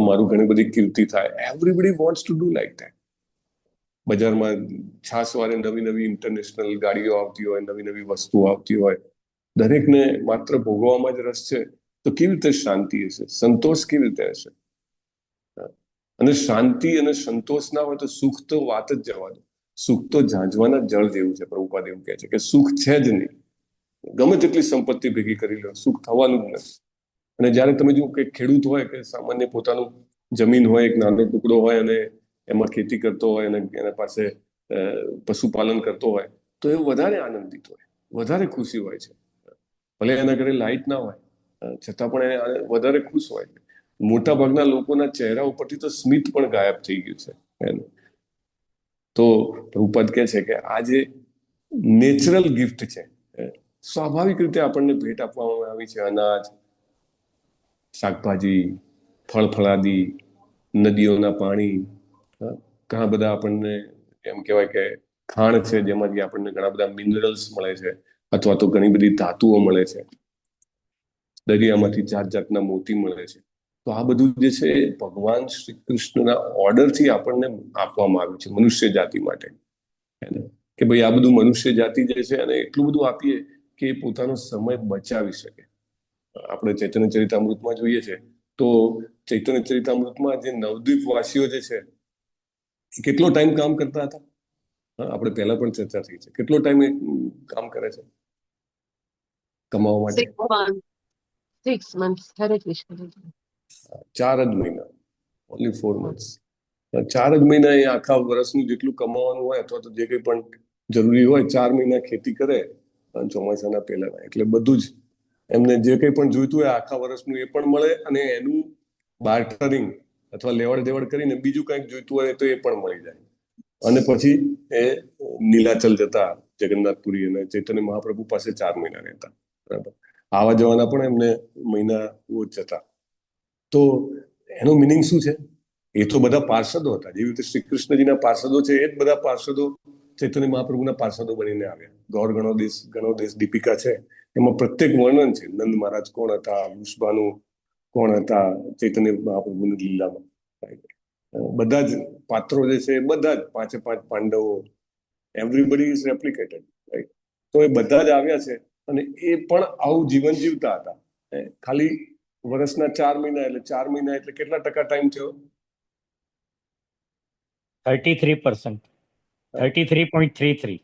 મારું ઘણી બધી કીર્તિ થાય. Everybody wants to do like that. બજારમાં છાસવારે નવી નવી ઇન્ટરનેશનલ ગાડીઓ આવતી હોય, નવી નવી વસ્તુઓ આવતી હોય. દરેકને માત્ર ભોગવવામાં જ રસ છે. તો કેવી રીતે શાંતિ હશે, સંતોષ કેવી રીતે હશે? અને શાંતિ અને સંતોષ ના હોય તો સુખ તો વાત જ જવા દો. સુખ તો ઝાંઝવાના જળ જેવું છે. પ્રભુપાદ એવું કહે છે કે સુખ છે જ નહીં. ગમે તેટલી સંપત્તિ ભેગી કરી લો, સુખ થવાનું જ નથી. અને જ્યારે તમે જુઓ કે ખેડૂત હોય કે સામાન્ય પોતાનું જમીન હોય, એક નાનો ટુકડો હોય અને એમાં ખેતી કરતો હોય અને એના પાસે પશુપાલન કરતો હોય, તો એ વધારે આનંદિત હોય, વધારે ખુશી હોય છે. ભલે એના ઘરે લાઇટ ના હોય છતાં પણ એ વધારે ખુશ હોય. મોટા ભાગના લોકોના ચહેરા ઉપરથી તો સ્મિત પણ ગાયબ થઈ ગયું છે એનું. તો પ્રભુપાદ કહે છે કે આ જે નેચરલ ગિફ્ટ છે, સ્વાભાવિક રીતે આપણને ભેટ આપવામાં આવી છે, અનાજ, શાકભાજી, ફળ ફળાદી, નદીઓના પાણી, ઘણા બધા આપણને એમ કહેવાય કે ખાણ છે જેમાંથી આપણને ઘણા બધા મિનરલ્સ મળે છે, અથવા તો ઘણી બધી ધાતુઓ મળે છે, દરિયામાંથી જાત જાતના મોતી મળે છે. તો આ બધું જે છે એ ભગવાન શ્રી કૃષ્ણના ઓર્ડરથી આપણને આપવામાં આવ્યું છે મનુષ્ય જાતિ માટે. કે ભાઈ આ બધું મનુષ્ય જાતિ જે છે અને એટલું બધું આપીએ કે એ પોતાનો સમય બચાવી શકે. આપણે ચૈતન્ય ચરિતામૃતમાં જોઈએ છે તો ચૈતન્ય ચરિતામૃતમાં જે નવદ્વીપ વાસીઓ જે છે એ કેટલો ટાઈમ કામ કરતા હતા? આપણે પહેલા પણ ચર્ચા થઈ છે. કેટલો ટાઈમ કામ કરે છે કમાવા માટે? 6 months. Hare Krishna. 4 જ મહિના, ઓનલી 4 months. 4 જ મહિના એ આખા વર્ષનું જેટલું કમાવાનું હોય અથવા તો જે કંઈ પણ જરૂરી હોય, 4 મહિના ખેતી કરે ચોમાસાના પહેલાના. એટલે બધું જ એમને જે કંઈ પણ જોઈતું હોય આખા વર્ષનું એ પણ મળે, અને એનું બાર્ટરિંગ અથવા લેવડ દેવડ કરીને બીજું કંઈક જોઈતું હોય તો એ પણ મળી જાય. અને પછી એ નીલાચલ જતા જગન્નાથપુરી અને ચૈતન્ય મહાપ્રભુ પાસે 4 મહિના રહેતા. બરાબર. આવા જવાના પણ એમને મહિના જતા. તો એનો મિનિંગ શું છે? એ તો બધા પાર્ષદો હતા. જેવી રીતે શ્રી કૃષ્ણજીના પાર્ષદો છે એ જ બધા પાર્ષદો ચૈતન્ય મહાપ્રભુના પાર્ષદો બનીને આવ્યા. ગૌર ગણો દેશ દીપિકા છે એમાં પ્રત્યેક વર્ણન છે. નંદ મહારાજ કોણ હતા, વૃષભાનુ કોણ હતા ચૈતન્ય મહાપ્રભુની લીલામાં. બધા જ પાત્રો જે છે એ બધા જ 5 પાંડવો, એવરીબડી ઇઝ રેપ્લિકેટેડ, રાઈટ. તો એ બધા જ આવ્યા છે અને એ પણ આવું જીવન જીવતા હતા. ખાલી વર્ષના 4 મહિના, એટલે 4 મહિના એટલે કેટલા ટકા ટાઈમ થયો? 33%. 33.33.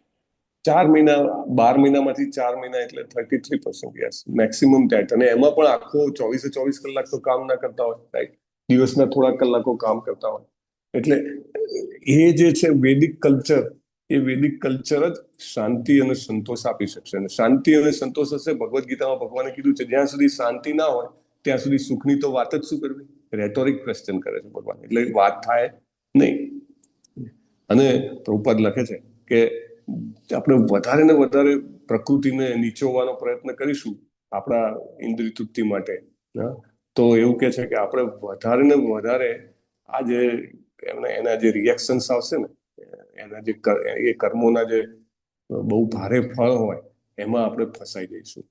4 મહિના, 12 મહિનામાંથી 4 મહિના એટલે 33%. Yes, maximum that. અને એમાં પણ આખો 24 કલાક તો કામ ના કરતા હોય, રાઈટ. દિવસના થોડા કલાકો કામ કરતા હોય. એટલે એ જે છે વેદિક કલ્ચર, એ વેદિક કલ્ચર જ શાંતિ અને સંતોષ આપી શકશે. અને શાંતિ અને સંતોષ હશે. ભગવદ્ ગીતામાં ભગવાને કીધું છે જ્યાં સુધી શાંતિ ના હોય ત્યાં સુધી સુખની તો વાત જ શું કરવી? રેટોરિક ક્વેશ્ચન કરે છે ભગવાન. એટલે વાત થાય નહીં. અને પ્રભુપાદ લખે છે કે આપણે વધારે ને વધારે પ્રકૃતિને નીચોવવાનો પ્રયત્ન કરીશું આપણા ઇન્દ્રિય તૃપ્તિ માટે, તો એવું કે છે કે આપણે વધારે ને વધારે આ જે એના જે રિએક્શન્સ આવશે ને, એના જે એ કર્મોના જે બહુ ભારે ફળ હોય એમાં આપણે ફસાઈ જઈશું.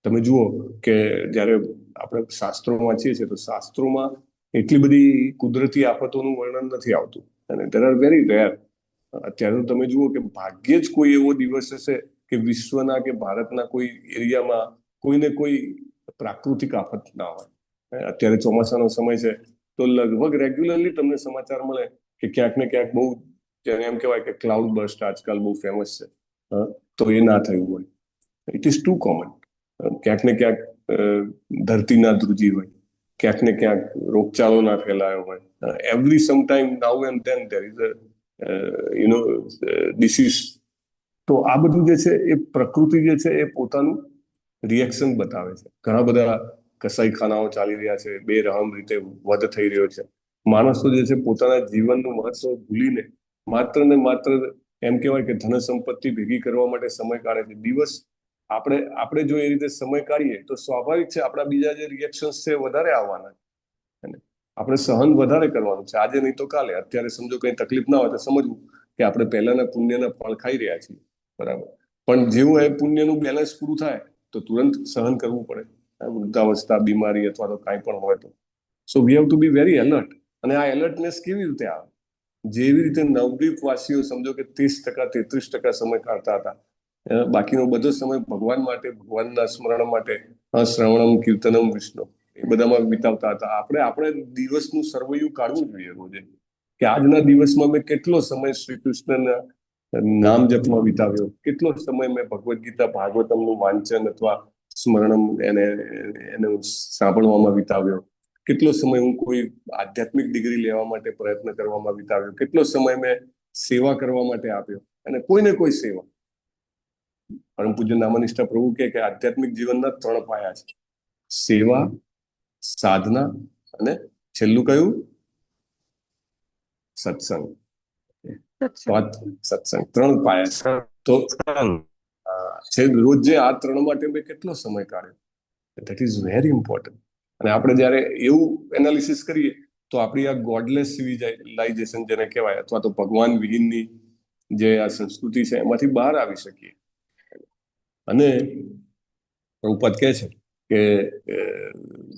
તમે જુઓ કે જ્યારે આપણે શાસ્ત્રો વાંચીએ છીએ તો શાસ્ત્રોમાં એટલી બધી કુદરતી આફતોનું વર્ણન નથી આવતું, અને ધેર આર વેરી રેર. અત્યારે તમે જુઓ કે ભાગ્યે જ કોઈ એવો દિવસ હશે કે વિશ્વના કે ભારતના કોઈ એરિયામાં કોઈને કોઈ પ્રાકૃતિક આફત ના હોય. અત્યારે ચોમાસાનો સમય છે તો લગભગ રેગ્યુલરલી તમને સમાચાર મળે કે ક્યાંક ને ક્યાંક બહુ, જેને એમ કહેવાય કે ક્લાઉડ બર્સ્ટ આજકાલ બહુ ફેમસ છે, તો એ ના થયું હોય. It is too common. ક્યાંક ને ક્યાંક ધરતી ના ધ્રુજી હોય, ક્યાંક ને ક્યાંક રોગચાળો ના ફેલાયો હોય. Every sometime now and then there is disease. તો આ બધું જે છે એ પ્રકૃતિ જે છે એ પોતાનું રિએક્શન બતાવે છે. ઘણા બધા કસાઈખાનાઓ ચાલી રહ્યા છે, બેરહમ રીતે વધ થઈ રહ્યો છે. માણસો જે છે પોતાના જીવનનું મહત્વ ભૂલીને માત્ર ને માત્ર એમ કહેવાય કે ધન સંપત્તિ ભેગી કરવા માટે સમય કાઢે છે. દિવસ આપણે જો એ રીતે સમય કાઢીએ તો સ્વાભાવિક છે આપણા બીજા જે રિએક્શન્સ છે વધારે આવવાના. આપણે સહન વધારે કરવાનું છે, આજે નહીં તો કાલે. અત્યારે સમજો કંઈ તકલીફ ના હોય તો સમજવું કે આપણે પહેલાના પુણ્યના ફળ ખાઈ રહ્યા છીએ, બરાબર. પણ જેવું એ પુણ્યનું બેલેન્સ પૂરું થાય તો તુરંત સહન કરવું પડે, વૃદ્ધાવસ્થા, બીમારી અથવા તો કાંઈ પણ હોય તો. So we have to be very alert. અને આ એલર્ટનેસ કેવી રીતે આવે? જેવી રીતે નવદ્વીપ વાસીઓ સમજો કે 30%, 33% સમય કાઢતા હતા, બાકીનો બધો સમય ભગવાન માટે, ભગવાનના સ્મરણ માટે, શ્રવણમ કીર્તનમ વિષ્ણુ, એ બધામાં વિતાવતા હતા. આપણે દિવસનું સર્વૈયું કાઢવું જોઈએ રોજે, કે આજના દિવસમાં મેં કેટલો સમય શ્રી કૃષ્ણના નામ જપમાં વિતાવ્યો, કેટલો સમય મેં ભગવદ્ ગીતા ભાગવતમનું વાંચન અથવા સ્મરણમ એને સાંભળવામાં વિતાવ્યો, કેટલો સમય હું કોઈ આધ્યાત્મિક ડિગ્રી લેવા માટે પ્રયત્ન કરવામાં વિતાવ્યો, કેટલો સમય મેં સેવા કરવા માટે આપ્યો. અને કોઈને કોઈ સેવા. પરમ પૂજ્ય નામનિષ્ઠા પ્રભુ કે આધ્યાત્મિક જીવનના 3 પાયા છે: સેવા, સાધના અને છેલ્લું કયું? સત્સંગ. સત્સંગ. 3 પાયા છે. તો રોજ જે આ 3 માટે મેં કેટલો સમય કાઢ્યો, ધેટ ઇઝ વેરી ઇમ્પોર્ટન્ટ. અને આપણે જયારે એવું એનાલિસિસ કરીએ તો આપણી આ ગોડલેસ સિવિલાઇઝેશન જેને કહેવાય, અથવા તો ભગવાન વિહીનની જે આ સંસ્કૃતિ છે, એમાંથી બહાર આવી શકીએ. અને પ્રભુપાદ કહે છે કે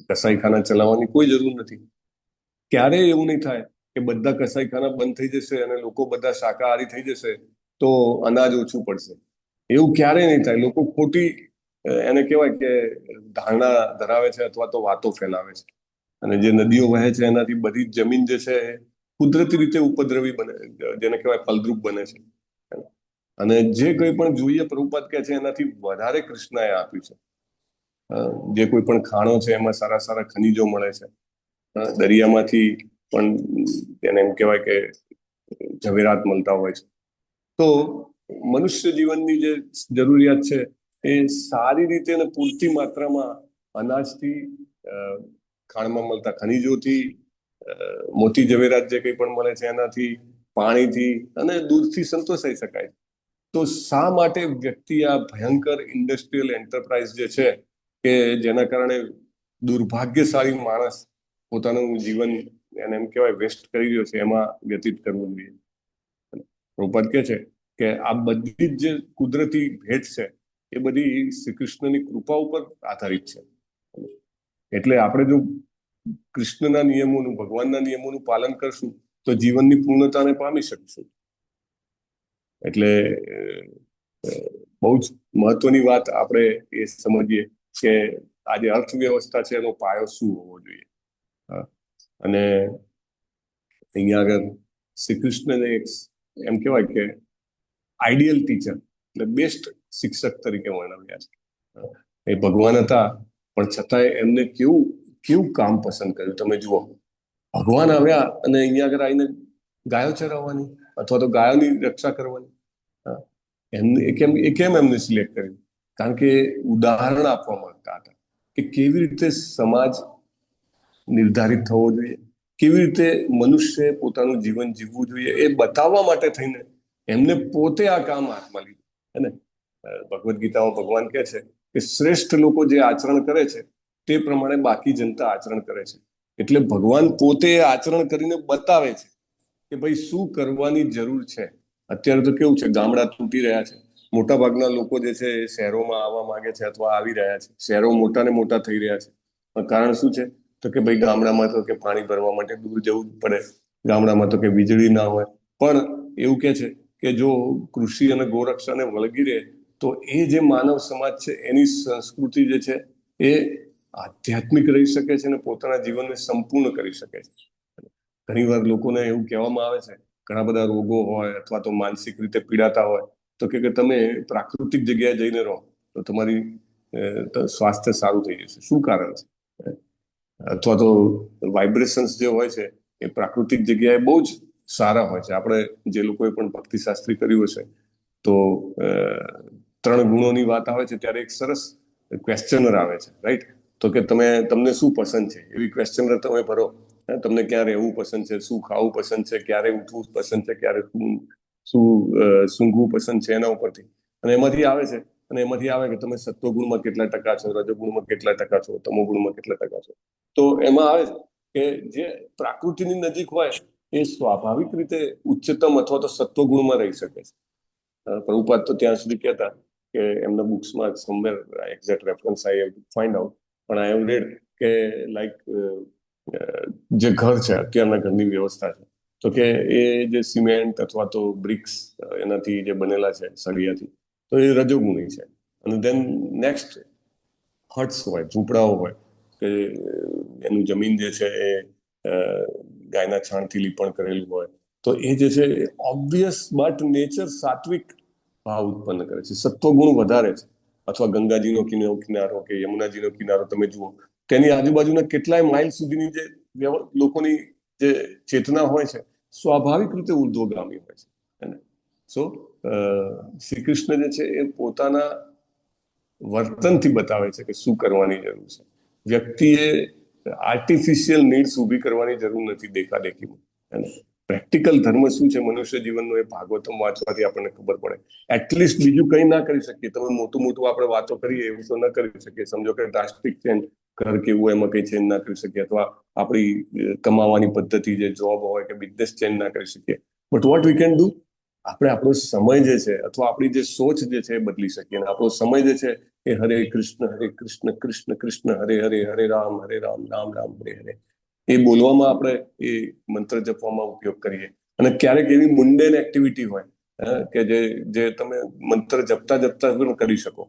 કસાઈખાના ચલાવવાની કોઈ જરૂર નથી. ક્યારેય એવું નહીં થાય કે બધા કસાઈખાના બંધ થઈ જશે અને લોકો બધા શાકાહારી થઈ જશે તો અનાજ ઓછું પડશે. એવું ક્યારેય નહીં થાય. લોકો ખોટી એને કહેવાય કે ધારણા ધરાવે છે અથવા તો વાતો ફેલાવે છે. અને જે નદીઓ વહે છે એનાથી બધી જમીન જે છે કુદરતી રીતે ઉપદ્રવી બને, જેને કહેવાય ફલદ્રુપ બને છે. અને જે કંઈ પણ જોઈએ પ્રભુપાદ કહે છે એનાથી વધારે કૃષ્ણએ આપ્યું છે. જે કોઈ પણ ખાણો છે એમાં સારા સારા ખનિજો મળે છે. દરિયામાંથી પણ એને એમ કહેવાય કે ઝવેરાત મળતા હોય છે. તો મનુષ્ય જીવનની જે જરૂરિયાત છે એ સારી રીતે અને પૂરતી માત્રામાં અનાજથી, ખાણમાં મળતા ખનિજોથી, મોતી ઝવેરાત જે કંઈ પણ મળે છે એનાથી, પાણીથી અને દૂધથી સંતોષાઈ શકાય. તો શા માટે વ્યક્તિ આ ભયંકર ઇન્ડસ્ટ્રીયલ એન્ટરપ્રાઇઝ જે છે કે જેના કારણે દુર્ભાગ્યશાળી માણસ પોતાનું જીવન એને એમ કહેવાય વેસ્ટ કરી રહ્યો છે, એમાં વ્યતીત કરવું જોઈએ? પ્રભુપાદ કહે છે કે આ બધી જ જે કુદરતી ભેટ છે એ બધી શ્રી કૃષ્ણની કૃપા ઉપર આધારિત છે. એટલે આપણે જો કૃષ્ણના નિયમોનું, ભગવાનના નિયમોનું પાલન કરશું તો જીવનની પૂર્ણતાને પામી શકશું. એટલે બહુ જ મહત્વની વાત આપણે એ સમજીએ કે આજે અર્થવ્યવસ્થા છે એનો પાયો શું હોવો જોઈએ. અને અહીંયા આગળ શ્રી કૃષ્ણને એક એમ કહેવાય કે આઈડિયલ ટીચર, એટલે બેસ્ટ શિક્ષક તરીકે વર્ણવ્યા છે. એ ભગવાન હતા પણ છતાંય એમને કેવું કામ પસંદ કર્યું. તમે જુઓ, ભગવાન આવ્યા અને અહીંયા આગળ આવીને ગાયો ચરાવવાની અથવા તો ગાયોની રક્ષા કરવાની. એ કેમ એમને સિલેક્ટ કર્યું? કારણ કે ઉદાહરણ આપવા માંગતા હતા કે કેવી રીતે સમાજ નિર્ધારિત થવો જોઈએ, કેવી રીતે મનુષ્ય પોતાનું જીવન જીવવું જોઈએ, એ બતાવવા માટે થઈને એમને પોતે આ કામ હાથમાં લીધું. હે, ભગવદ્ ગીતામાં ભગવાન કહે છે કે શ્રેષ્ઠ લોકો જે આચરણ કરે છે તે પ્રમાણે બાકી જનતા આચરણ કરે છે. એટલે ભગવાન પોતે આચરણ કરીને બતાવે છે કે ભાઈ શું કરવાની જરૂર છે. અત્યારે તો કેવું છે, ગામડા તૂટી રહ્યા છે. મોટા ભાગના લોકો જે છે એ શહેરોમાં આવવા માંગે છે અથવા આવી રહ્યા છે. શહેરો મોટા ને મોટા થઈ રહ્યા છે. પણ કારણ શું છે? તો કે ભાઈ ગામડામાં તો કે પાણી ભરવા માટે દૂર જવું જ પડે, ગામડામાં તો કે વીજળી ના હોય. પણ એવું કે છે કે જો કૃષિ અને ગોરક્ષાને વળગી રહે તો એ જે માનવ સમાજ છે એની સંસ્કૃતિ જે છે એ આધ્યાત્મિક રહી શકે છે અને પોતાના જીવનને સંપૂર્ણ કરી શકે છે. ઘણીવાર લોકોને એવું કહેવામાં આવે છે, ઘણા બધા રોગો હોય અથવા તો માનસિક રીતે પીડાતા હોય તો કે તમે પ્રાકૃતિક જગ્યાએ જઈને રહો તો તમારી સ્વાસ્થ્ય સારું થઈ જશે. શું કારણ છે? અથવા તો વાઇબ્રેશન્સ જે હોય છે એ પ્રાકૃતિક જગ્યાએ બહુ જ સારા હોય છે. આપણે જે લોકોએ પણ ભક્તિશાસ્ત્રી કર્યું હશે તો 3 ગુણોની વાત આવે છે ત્યારે એક સરસ ક્વેશ્ચનર આવે છે, રાઈટ? તો કે તમને શું પસંદ છે એવી ક્વેશ્ચનર તમે ભરો. તમને ક્યાં રહેવું પસંદ છે, શું ખાવું પસંદ છે, ક્યારે ઉઠવું પસંદ છે, ક્યારે સૂંઘવું પસંદ છે, એના ઉપરથી. અને એમાંથી આવે છે કે તમે સત્વગુણમાં કેટલા ટકા છો, રજોગુણમાં કેટલા ટકા છો, તમોગુણમાં કેટલા ટકા છો. તો એમાં આવે કે જે પ્રકૃતિની નજીક હોય એ સ્વાભાવિક રીતે ઉચ્ચતમ અથવા તો સત્વગુણમાં રહી શકે છે. પ્રભુપાદ તો ત્યાં સુધી કહેતા કે એમના બુક્સમાં somewhere exact reference I have to find out, પણ આઈ હેવ રેડ કે લાઈક જે ઘર છે, અત્યારના ઘરની વ્યવસ્થા છે, તો કે એ જે સિમેન્ટ અથવા તો બ્રિક્સ એનાથી જે બનેલા છે સળિયાથી, તો એ રજોગુણી છે. અને દેન નેક્સ્ટ હટ્સ હોય, ઝૂંપડાઓ હોય કે એનું જમીન જે છે એ ગાયના છાણથી લીપણ કરેલું હોય, તો એ જે છે ઓબ્વિયસ બટ નેચર સાત્વિક ભાવ ઉત્પન્ન કરે છે. સત્વગુણ વધારે છે. અથવા ગંગાજીનો કિનારો કે યમુનાજીનો કિનારો તમે જુઓ, તેની આજુબાજુના કેટલાય માઇલ સુધીની જે લોકોની જે ચેતના હોય છે સ્વાભાવિક રીતે ઉર્ધ્વગામી હોય છે. સો શ્રી કૃષ્ણ જે છે એ પોતાના વર્તનથી બતાવે છે કે શું કરવાની જરૂર છે. વ્યક્તિએ આર્ટિફિશિયલ નીડ્સ ઊભી કરવાની જરૂર નથી દેખાદેખીમાં. પ્રેક્ટિકલ ધર્મ શું છે મનુષ્ય જીવનનો એ ભાગવતમ વાંચવાથી આપણને ખબર પડે. એટલીસ્ટ બીજું કંઈ ના કરી શકીએ, તમે મોટું આપણે વાતો કરીએ એવું તો ન કરી શકીએ. સમજો કે ડ્રાસ્ટિક ચેન્જ, ઘર કેવું એમાં કંઈ ચેન્જ ના કરી શકીએ, અથવા આપણી કમાવાની પદ્ધતિ જે જોબ હોય કે બિઝનેસ ચેન્જ ના કરી શકીએ. But what we can do, આપણે આપણો સમય જે છે અથવા આપણી જે સોચ જે છે એ બદલી શકીએ. આપણો સમય જે છે એ હરે કૃષ્ણ કૃષ્ણ કૃષ્ણ હરે હરે, હરે રામ રામ રામ હરે હરે, એ બોલવામાં આપણે એ મંત્ર જપવામાં ઉપયોગ કરીએ. અને ક્યારેક એવી મુંડેન એક્ટિવિટી હોય કે જે તમે મંત્ર જપતા પણ કરી શકો.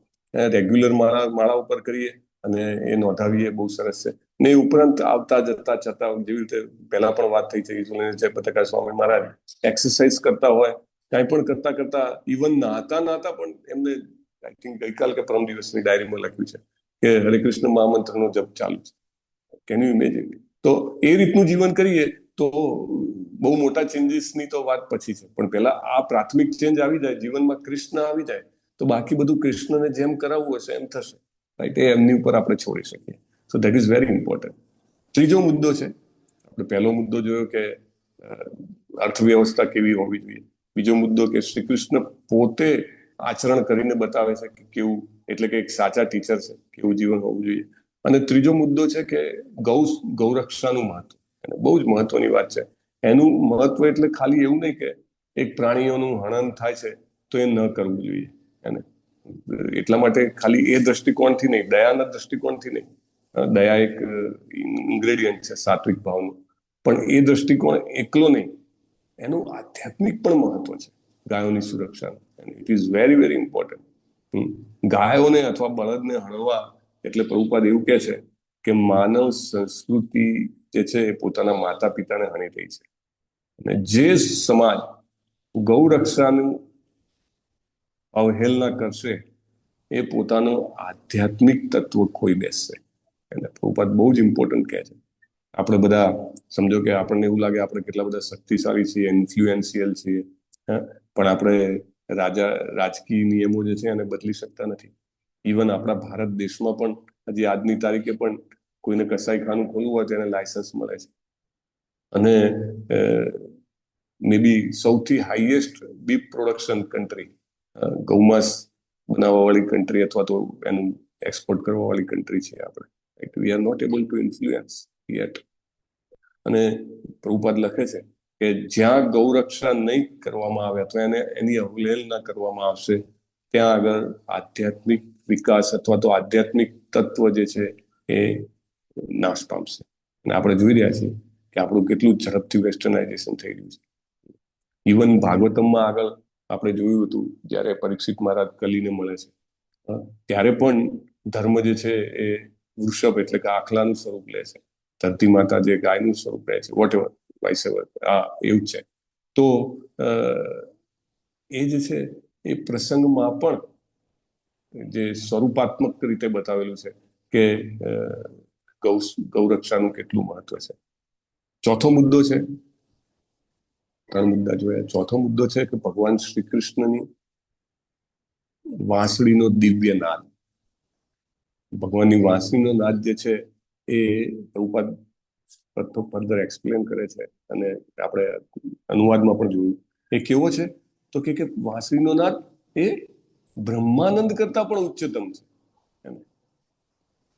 રેગ્યુલર માળા ઉપર કરીએ અને એ નોંધાવીએ, બહુ સરસ છે. ને એ ઉપરાંત આવતા જતા છતાં, જેવી રીતે પહેલા પણ વાત થઈ છે, જય પતાકા સ્વામી મહારાજ એક્સરસાઇઝ કરતા હોય, કાંઈ પણ કરતા ઇવન નાતા પણ એમને આઈ થિંક ગઈકાલ કે પરમ દિવસની ડાયરીમાં લખ્યું છે કે હરે કૃષ્ણ મહામંત્રનો જપ ચાલુ છે. Can you imagine? તો એ રીતનું જીવન કરીએ તો બહુ મોટા ચેન્જીસની તો વાત પછી છે, પણ પહેલા આ પ્રાથમિક ચેન્જ આવી જાય, જીવનમાં કૃષ્ણ આવી જાય, તો બાકી બધું કૃષ્ણને જેમ કરાવવું હશે એમ થશે. રાઈટ? એ એમની ઉપર આપણે છોડી શકીએ. So that is very important. ત્રીજો મુદ્દો છે, આપણે પહેલો મુદ્દો જોયો કે અર્થવ્યવસ્થા કેવી હોવી જોઈએ. બીજો મુદ્દો કે શ્રી કૃષ્ણ પોતે આચરણ કરીને બતાવે છે કે કેવું, એટલે કે એક સાચા ટીચર છે, કેવું જીવન હોવું જોઈએ. અને ત્રીજો મુદ્દો છે કે ગૌરક્ષાનું મહત્વ. અને બહુ જ મહત્વની વાત છે. એનું મહત્વ એટલે ખાલી એવું નહીં કે એક પ્રાણીઓનું હનન થાય છે તો એ ન કરવું જોઈએ. અને એટલા માટે ખાલી એ દ્રષ્ટિકોણથી નહીં, દયાના દ્રષ્ટિકોણથી નહીં, દયા એક ઇન્ગ્રેડિયન્ટ છે સાત્વિક ભાવનું, પણ એ દ્રષ્ટિકોણ એકલો નહીં, એનું આધ્યાત્મિક પણ મહત્વ છે ગાયોની સુરક્ષાનું. It is very very important. ગાયોને અથવા બળદને હણવા એટલે પ્રભુપાદ એવું કહે છે કે માનવ સંસ્કૃતિ જે છે એ પોતાના માતા પિતાને હણી રહી છે. અને જે સમાજ ગૌરક્ષાનું અવહેલના કરશે એ પોતાનો આધ્યાત્મિક તત્વ ખોઈ બેસશે. એટલે પ્રભુપાદ બહુ જ ઇમ્પોર્ટન્ટ કહે છે. આપણે બધા સમજો કે આપણને એવું લાગે આપણે કેટલા બધા શક્તિશાળી છીએ, ઇન્ફ્લુએન્શિયલ છીએ, પણ આપણે રાજકીય નિયમો જે છે એને બદલી શકતા નથી. ઇવન આપણા ભારત દેશમાં પણ હજી આજની તારીખે પણ કોઈને કસાઈખાનું ખોલવું હોય તો એને લાયસન્સ મળે છે. અને મે બી સૌથી હાઈએસ્ટ બીફ પ્રોડક્શન કન્ટ્રી, ગૌમાંસ બનાવવા વાળી કન્ટ્રી અથવા તો એનું એક્સપોર્ટ કરવા વાળી કન્ટ્રી છે આપણે. We are not able to influence yet. અને પ્રભુપાદ લખે છે કે જ્યાં ગૌરક્ષા નહીં કરવામાં આવે અથવા એની અવહેલના કરવામાં આવશે, ત્યાં આગળ આધ્યાત્મિક વિકાસ અથવા તો આધ્યાત્મિક તત્વ જે છે એ નાશ પામશે. અને આપણે જોઈ રહ્યા છીએ કે આપણું કેટલું ઝડપથી વેસ્ટર્નાઇઝેશન થઈ રહ્યું છે. ઇવન ભાગવતમમાં આગળ આપણે જોયું હતું જ્યારે પરીક્ષિત મહારાજ કલીને મળે છે, ત્યારે પણ ધર્મ જે છે એ વૃષભ એટલે કે આખલાનું સ્વરૂપ લે છે, ધરતી માતા જે ગાયનું સ્વરૂપ લે છે, વોટ એવર વાઇસેવર, એવું છે. તો એ જે છે એ પ્રસંગમાં પણ જે સ્વરૂપાત્મક રીતે બતાવેલું છે કે ગૌરક્ષાનું કેટલું મહત્વ છે. ચોથો મુદ્દો છે, 3 મુદ્દા જોયા. ચોથો મુદ્દો છે કે ભગવાન શ્રી કૃષ્ણની વાંસળીનો દિવ્ય નાદ. ભગવાનની વાંસળીનો નાદ જે છે એ પ્રભુપાદ ફર્ધર એક્સપ્લેન કરે છે અને આપણે અનુવાદમાં પણ જોયું. એ કેવો છે તો કે વાંસળીનો નાદ એ બ્રહ્માનંદ કરતા પણ ઉચ્ચતમ છે.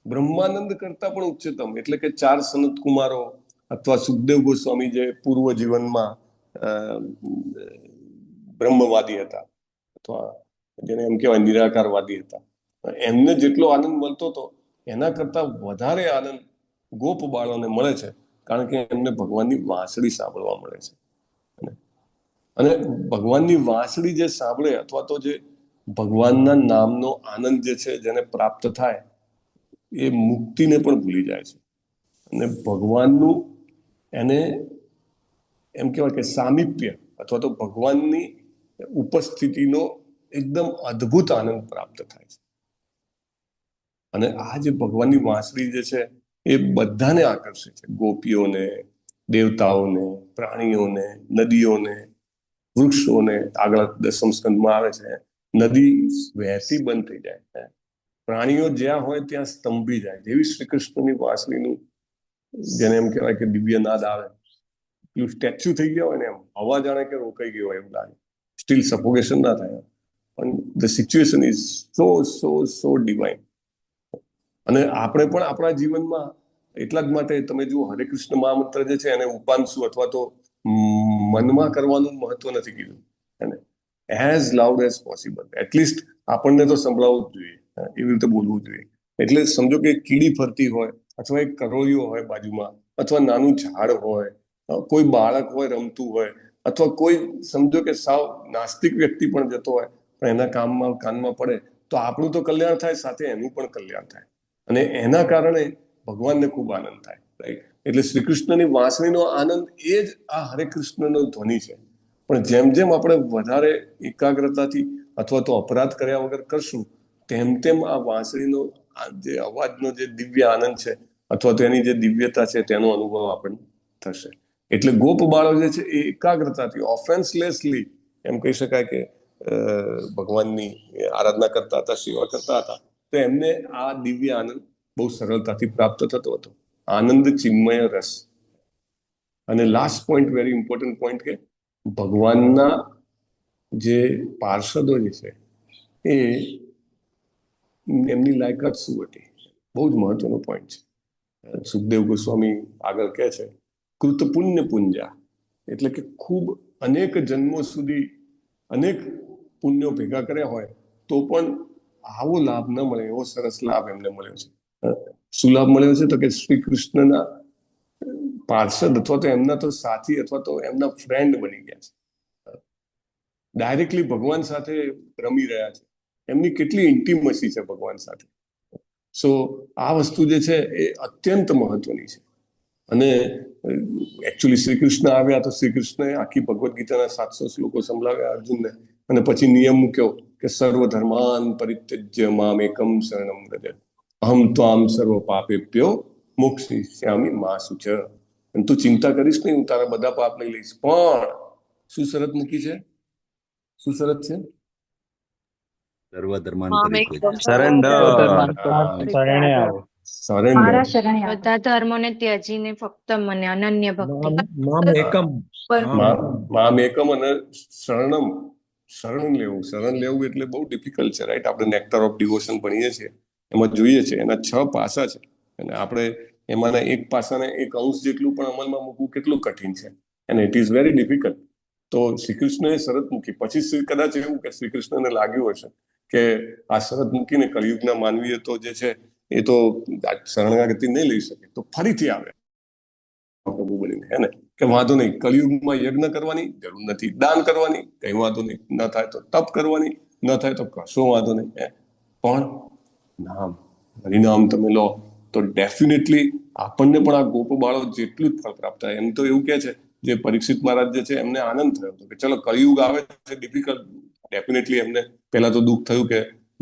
બ્રહ્માનંદ કરતા પણ ઉચ્ચતમ એટલે કે 4 સનત કુમારો અથવા સુખદેવ ગોસ્વામી જે પૂર્વ જીવનમાં બ્રહ્મવાદી હતા અથવા જેને એમ કહેવાય નિરાકારવાદી હતા, એમને જેટલો આનંદ મળતો હતો એના કરતા વધારે આનંદ ગોપ બાળોને મળે છે, કારણ કે એમને ભગવાનની વાંસળી સાંભળવા મળે છે. અને ભગવાનની વાંસળી જે સાંભળે અથવા તો જે ભગવાનના નામનો આનંદ જે છે જેને પ્રાપ્ત થાય એ મુક્તિને પણ ભૂલી જાય છે. અને ભગવાનનું એને એમ કહેવાય કે સામીપ્ય અથવા તો ભગવાનની ઉપસ્થિતિનો એકદમ અદ્ભુત આનંદ પ્રાપ્ત થાય છે. અને આ જે ભગવાનની વાંસળી જે છે એ બધાને આકર્ષે છે, ગોપીઓને, દેવતાઓને, પ્રાણીઓને, નદીઓને, વૃક્ષોને આગળ 10મ સ્કંદમાં આવે છે, નદી વહેતી બંધ થઈ જાય, પ્રાણીઓ જ્યાં હોય ત્યાં સ્તંભી જાય. જેવી શ્રી કૃષ્ણની વાંસળીનું જેને એમ કહેવાય કે દિવ્ય નાદ આવે, પેલું સ્ટેચ્યુ થઈ ગયા હોય ને એમ, હવા જાણે કે રોકાઈ ગયો હોય એવું લાગે. સ્ટીલ સફોકેશન ના થાય, પણ the situation is so divine. અને આપણે પણ આપણા જીવનમાં એટલા જ માટે તમે જુઓ, હરે કૃષ્ણ મહામંત્ર જે છે એને ઉપાંશુ અથવા તો મનમાં કરવાનું મહત્વ નથી કીધું, અને as loud as possible, at least આપણને તો સંભળાવવું જ જોઈએ, એવી રીતે બોલવું જોઈએ. એટલે સમજો કે કીડી ફરતી હોય, અથવા એક કરોળિયો હોય બાજુમાં, અથવા નાનું ઝાડ હોય, કોઈ બાળક હોય રમતું હોય, અથવા કોઈ સમજો કે સાવ નાસ્તિક વ્યક્તિ પણ જતો હોય, પણ એના કાનમાં પડે તો આપણું તો કલ્યાણ થાય, સાથે એનું પણ કલ્યાણ થાય. અને એના કારણે ભગવાનને ખૂબ આનંદ થાય, રાઈટ? એટલે શ્રી કૃષ્ણની વાંસળીનો આનંદ એ જ આ હરે કૃષ્ણનો ધ્વનિ છે. પણ જેમ જેમ આપણે વધારે એકાગ્રતાથી અથવા તો અપરાધ કર્યા વગર કરશું, તેમ તેમ આ વાંસળીનો જે અવાજનો જે દિવ્ય આનંદ છે, અથવા તો એની જે દિવ્યતા છે, તેનો અનુભવ આપણને થશે. એટલે ગોપ બાળો જે છે એ એકાગ્રતાથી, ઓફેન્સલેસલી એમ કહી શકાય કે ભગવાનની આરાધના કરતા હતા, સેવા કરતા હતા, તો એમને આ દિવ્ય આનંદ બહુ સરળતાથી પ્રાપ્ત થતો હતો. આનંદ ચિન્મય રસ. અને last point, very important point, કે ભગવાનના જે પાર્ષદો જે છે એ એમની લાયકાત શું હતી, બહુ જ મહત્વનો પોઈન્ટ છે. સુખદેવ ગોસ્વામી આગળ કહે છે, કૃત પુણ્ય પુંજા, એટલે કે ખૂબ અનેક જન્મો સુધી અનેક પુણ્યો ભેગા કર્યા હોય તો પણ આવો લાભ ન મળે, એવો સરસ લાભ એમને મળ્યો છે. શું લાભ મળ્યો છે? તો કે શ્રી કૃષ્ણના પાર્ષદ અથવા તો એમના તો સાથી અથવા તો એમના ફ્રેન્ડ બની ગયા છે, ડાયરેક્ટલી ભગવાન સાથે રમી રહ્યા છે, એમની કેટલી ઇન્ટિમસી છે ભગવાન સાથે. સો આ વસ્તુ જે છે એ અત્યંત મહત્વની છે. અને એકચ્યુઅલી શ્રી કૃષ્ણ આવ્યા તો શ્રી કૃષ્ણએ આખી ભગવદ્ ગીતાના 700 શ્લોકો સંભળાવ્યા અર્જુનને, અને પછી નિયમ મૂક્યો કે સર્વ ધર્માન પરિત્યજ્ય મામ એકમ શરણમ વ્રજ અહમ ત્વામ સર્વ પાપેભ્યો મોક્ષયિષ્યામિ મા શુચ. અને તું ચિંતા કરીશ નહીં, હું તારા બધા પાપ લઈ લઈશ. પણ શું શરત મૂકી છે? શું શરત છે? સર્વ ધર્માન બધા ધર્મોને ત્યજીને ફક્ત મને અનન્ય ભક્તિ. મામ એકમ અને શરણ લેવું. શરણ લેવું એટલે બહુ ડિફિકલ્ટ છે, રાઈટ? આપણે નેક્ટર ઓફ ડિવોશન ભણીએ છીએ, એમાં જોઈએ છે એના 6 પાસા છે, અને આપણે એમાંના એક પાસાને એક અંશ જેટલું પણ અમલમાં મૂકવું કેટલું કઠિન છે, અને ઇટ ઇઝ વેરી ડિફિકલ્ટ. તો શ્રી કૃષ્ણએ શરત મૂકી. પછી કદાચ એવું કે શ્રી કૃષ્ણને લાગ્યું હશે કે આ શરત મૂકીને કળિયુગના માનવીય તો જે છે એ તો શરણાગતિ નહીં લઈ શકે, તો ફરીથી આવે પ્રભુ બનીને, હે ને? કે વાંધો નહીં, કળિયુગમાં યજ્ઞ કરવાની જરૂર નથી, દાન કરવાની કઈ વાંધો નહીં, ન થાય તો તપ કરવાની, ન થાય તો કશો વાંધો નહીં, પણ નામ હરિનામ તમે લો તો ડેફિનેટલી આપણને પણ આ ગોપ બાળો જેટલું જ ફળ પ્રાપ્ત થાય. એમ તો એવું કે છે, જે પરીક્ષિત મહારાજ જે છે એમને આનંદ થયો હતો કે ચલો કળિયુગ આવે છે, ડિફિકલ્ટ, ડેફિનેટલી એમને પહેલા તો દુઃખ થયું કે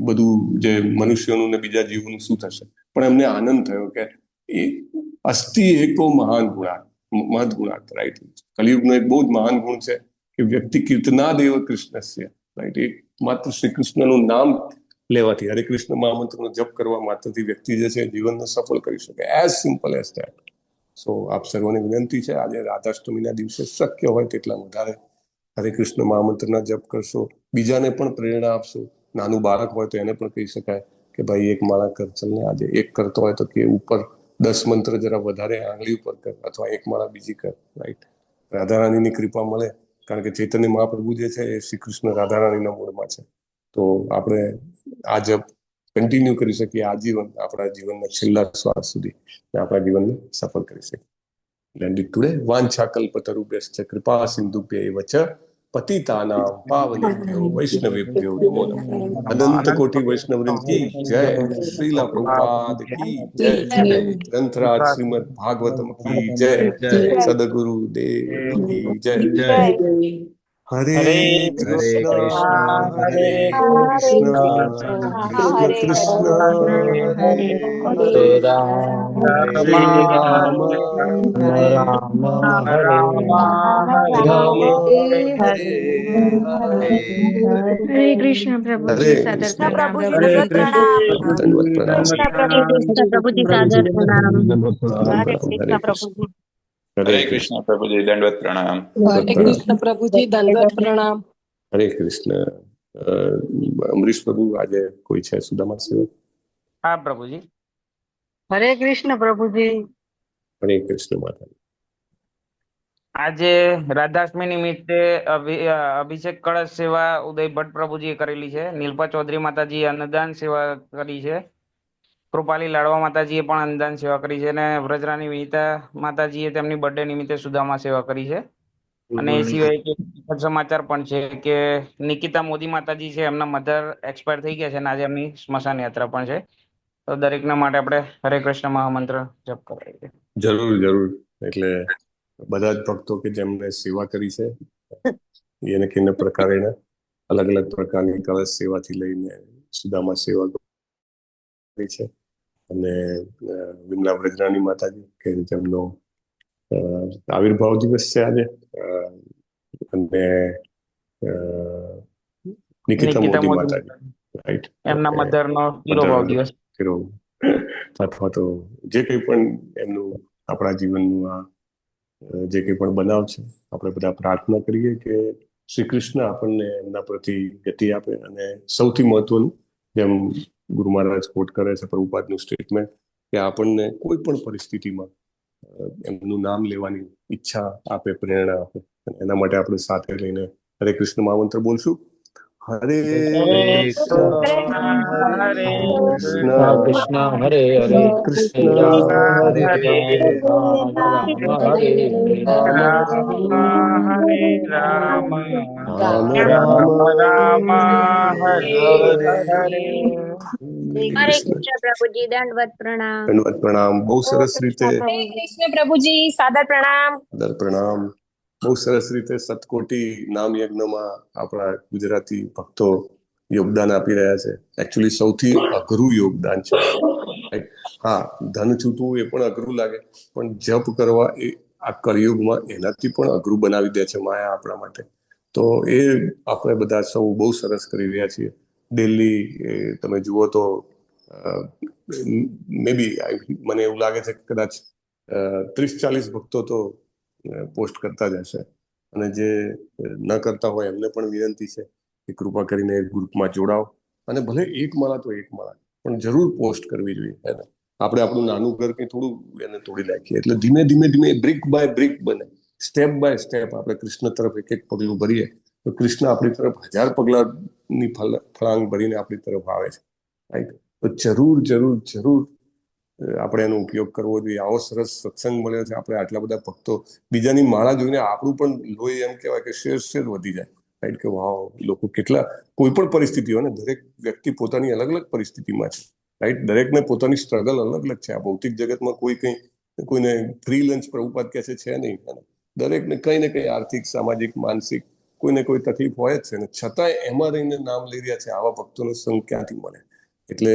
બધું જે મનુષ્યોનું ને બીજા જીવોનું શું થશે, પણ એમને આનંદ થયો કે એ અસ્થિ એકો મહાન ગુણાર્થ, મહદ ગુણાર્થ, રાઈટ? કલિયુગનો એક બહુ જ મહાન ગુણ છે કે વ્યક્તિ કીર્તનાદેવ કૃષ્ણસ્ય, રાઈટ? એક માત્ર શ્રી કૃષ્ણનું નામ લેવાથી, હરે કૃષ્ણ મહામંત્રનો જપ કરવા માત્રથી વ્યક્તિ જે છે જીવનને સફળ કરી શકે, એઝ સિમ્પલ એઝ ધેટ. સો આપ સર્વને વિનંતી છે, આજે રાધાષ્ટમીના દિવસે શક્ય હોય તેટલા વધારે હરે કૃષ્ણ મહામંત્રના જપ કરશો, બીજાને પણ પ્રેરણા આપશો. નાનું બાળક હોય તો એને પણ કહી શકાય કે ભાઈ એક માળા કર, ચલને આજે એક કરતો હોય તો કે ઉપર 10 મંત્ર જરા વધારે આંગળી ઉપર કર, અથવા એક માળા બીજી કર, રાઈટ? રાધારાણીની કૃપા મળે, કારણ કે ચૈતન્ય મહાપ્રભુ જે છે એ શ્રી કૃષ્ણ રાધારાણીના મૂળમાં છે. તો આપણે આ જપ કન્ટિન્યુ કરી શકીએ આજીવન, આપણા જીવનના છેલ્લા શ્વાસ સુધી આપણા જીવનને સફળ કરી શકીએ. Land it today. વાંછાકલ્પતરુભ્યશ્ચ કૃપા સિંધુભ્યૈવ ચ પતિતાનાં પાવનેભ્યો વૈષ્ણવેભ્યો નમો નમઃ. અનંત કોટી વૈષ્ણવવૃંદ કી જય. શ્રીલ પ્રભુપાદ કી જય. ગ્રંથરાજ શ્રીમદ ભાગવતમ કી જય. સદગુરુ દેવ કી જય. હરે હરે કૃષ્ણ કૃષ્ણ હરે કૃષ્ણ કૃષ્ણ કૃષ્ણ હરે હરે રામ હરે રામ હરે રામ રામ હરે રામ હરે હરે હરે હરે કૃષ્ણ પ્રભુજી હરે સાદર કૃષ્ણ પ્રણામ હરે દંડવત પ્રણામ કૃષ્ણ પ્રભુજી સાદર પ્રણામ દંડવત પ્રણામ હરે હરે કૃષ્ણ કૃષ્ણ પ્રભુજી દંડવત પ્રણામ દંડવત હરે પ્રણામ કૃષ્ણ પ્રભુજી દંડવત પ્રણામ. હરે કૃષ્ણ અમરીશ પ્રભુ આજે કોઈ છે સુદામા સેવક? હા પ્રભુજી. હરે કૃષ્ણ પ્રભુજી. હરે કૃષ્ણ માતા. આજે રાધાષ્ટમી નિમિત્તે અભિષેક કળશ સેવા ઉદય ભટ્ટ પ્રભુજીએ કરેલી છે. નીલપા ચૌધરી માતાજીએ અન્નદાન સેવા કરી છે. કૃપાલી લાડવા માતાજીએ પણ અન્નદાન સેવા કરી છે અને વ્રજરાની વિનિતા માતાજીએ તેમની બર્થડે નિમિત્તે સુદામા સેવા કરી છે. અને એ સિવાય એક સુખદ સમાચાર પણ છે કે નિકિતા મોદી માતાજી છે, એમના મધર એક્સપાયર થઈ ગયા છે અને આજે એમની સ્મશાન યાત્રા પણ છે. તો દરેકના માટે આપણે હરે કૃષ્ણ મહામંત્ર જપ કરાવીએ. જરૂર જરૂર. એટલે બધા જ ભક્તો કે જેમને સેવા કરી છે એને કેને પ્રકારે અલગ અલગ પ્રકારની કળશ સેવાથી લઈને સુદામા સેવા કરી છે. અને વિમલા વ્રજરાની માતાજી કે જેમનો આવિર્ભાવ દિવસ છે આજે, અને નિકિતા મોદી માતાજી, રાઈટ, એમના મધરનો તિરોભાવ દિવસ અથવા તો જે કંઈ પણ એમનું આપણા જીવનનું આ જે કંઈ પણ બનાવ છે, આપણે બધા પ્રાર્થના કરીએ કે શ્રી કૃષ્ણ આપણને એમના પ્રતિ ગતિ આપે. અને સૌથી મહત્વનું, જેમ ગુરુ મહારાજ કોટ કરે છે પ્રભુપાદનું સ્ટેટમેન્ટ, કે આપણને કોઈ પણ પરિસ્થિતિમાં એમનું નામ લેવાની ઈચ્છા આપે, પ્રેરણા આપે. એના માટે આપણે સાથે લઈને હરે કૃષ્ણ મહામંત્ર બોલશું. હરે કૃષ્ણ હરે કૃષ્ણ કૃષ્ણ હરે હરે કૃષ્ણ રામ હરે રામ રામ હરે રામ હરે રામ રામ રામ રામ રામ હરે હરે હરે. હરે કૃષ્ણ પ્રભુજી દંડવત પ્રણામ. દંડવત પ્રણામ. બહુ સરસ રીતે હરે કૃષ્ણ પ્રભુજી સાદર પ્રણામ. દર પ્રણામ. બહુ સરસ રીતે સતકોટી નામ યજ્ઞમાં આપણા ગુજરાતી ભક્તો યોગદાન આપી રહ્યા છે. એકચ્યુઅલી સૌથી અઘરું યોગદાન છે. હા, ધન છૂટવું એ પણ અઘરું લાગે, પણ જપ કરવા એ આ કળિયુગમાં એનાથી પણ અઘરું બનાવી દે છે માયા આપણા માટે. તો એ આપણે બધા સૌ બહુ સરસ કરી રહ્યા છીએ. ડેલી તમે જુઓ તો મે બી મને એવું લાગે છે કે કદાચ 30-40 ભક્તો તો પોસ્ટ કરતા જ હશે. અને જે ન કરતા હોય એમને પણ વિનંતી છે કે કૃપા કરીને ગ્રુપમાં જોડાઓ, અને ભલે એક માળા તો એક માળા, પણ જરૂર પોસ્ટ કરવી જોઈએ. આપણે આપણું નાનું ઘર કંઈ થોડું એને તોડી નાખીએ, એટલે ધીમે ધીમે ધીમે બ્રિક બાય બ્રિક બને, સ્ટેપ બાય સ્ટેપ આપણે કૃષ્ણ તરફ એક એક પગલું ભરીએ તો કૃષ્ણ આપણી તરફ 1000 પગલાની ફળાંગ ભરીને આપણી તરફ આવે છે. રાઈટ? તો જરૂર જરૂર જરૂર આપણે એનો ઉપયોગ કરવો જોઈએ. આવો સરસ સત્સંગ મળ્યો છે, આપણે આટલા બધા ભક્તો, બીજાની માળા જોઈને આપણું પણ લોહી એમ કહેવાય કે શેર વધી જાય. રાઈટ? કે વાવ, લોકો કેટલા, કોઈ પણ પરિસ્થિતિ હોય ને, દરેક વ્યક્તિ પોતાની અલગ અલગ પરિસ્થિતિમાં છે. રાઈટ? દરેકને પોતાની સ્ટ્રગલ અલગ અલગ છે. આ ભૌતિક જગતમાં કોઈને ફ્રી લંચ પ્રભુપાદ કહે છે નહીં. દરેકને કંઈ ને કંઈ આર્થિક, સામાજિક, માનસિક કોઈને કોઈ તકલીફ હોય જ છે, ને છતાંય એમાં રહીને નામ લઈ રહ્યા છે. આવા ભક્તોનો સંગ ક્યાંથી મળે? એટલે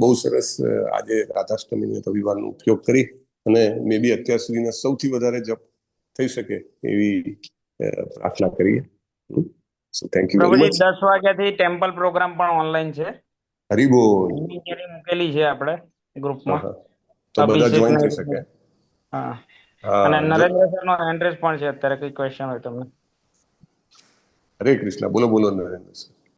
બહુ સરસ આજે રાધાષ્ટમીનો રવિવારનો ઉપયોગ કરી અને મે બી અત્યાર સુધીના સૌથી વધારે જપ થઈ શકે એવી પ્રાર્થના કરીએ. So thank you very much. 10 વાગ્યાથી ટેમ્પલ પ્રોગ્રામ પણ ઓનલાઈન છે. હરિબોલ. મૂકેલી છે આપણે ગ્રુપમાં. તો બધા જોઈન થઈ શકે. હા, અને નરેન્દ્ર સર નો એડ્રેસ પણ છે અત્યારે, કોઈ ક્વેશ્ચન હોય તમને. હરે કૃષ્ણ. બોલો બોલો નરેન્દ્ર સર.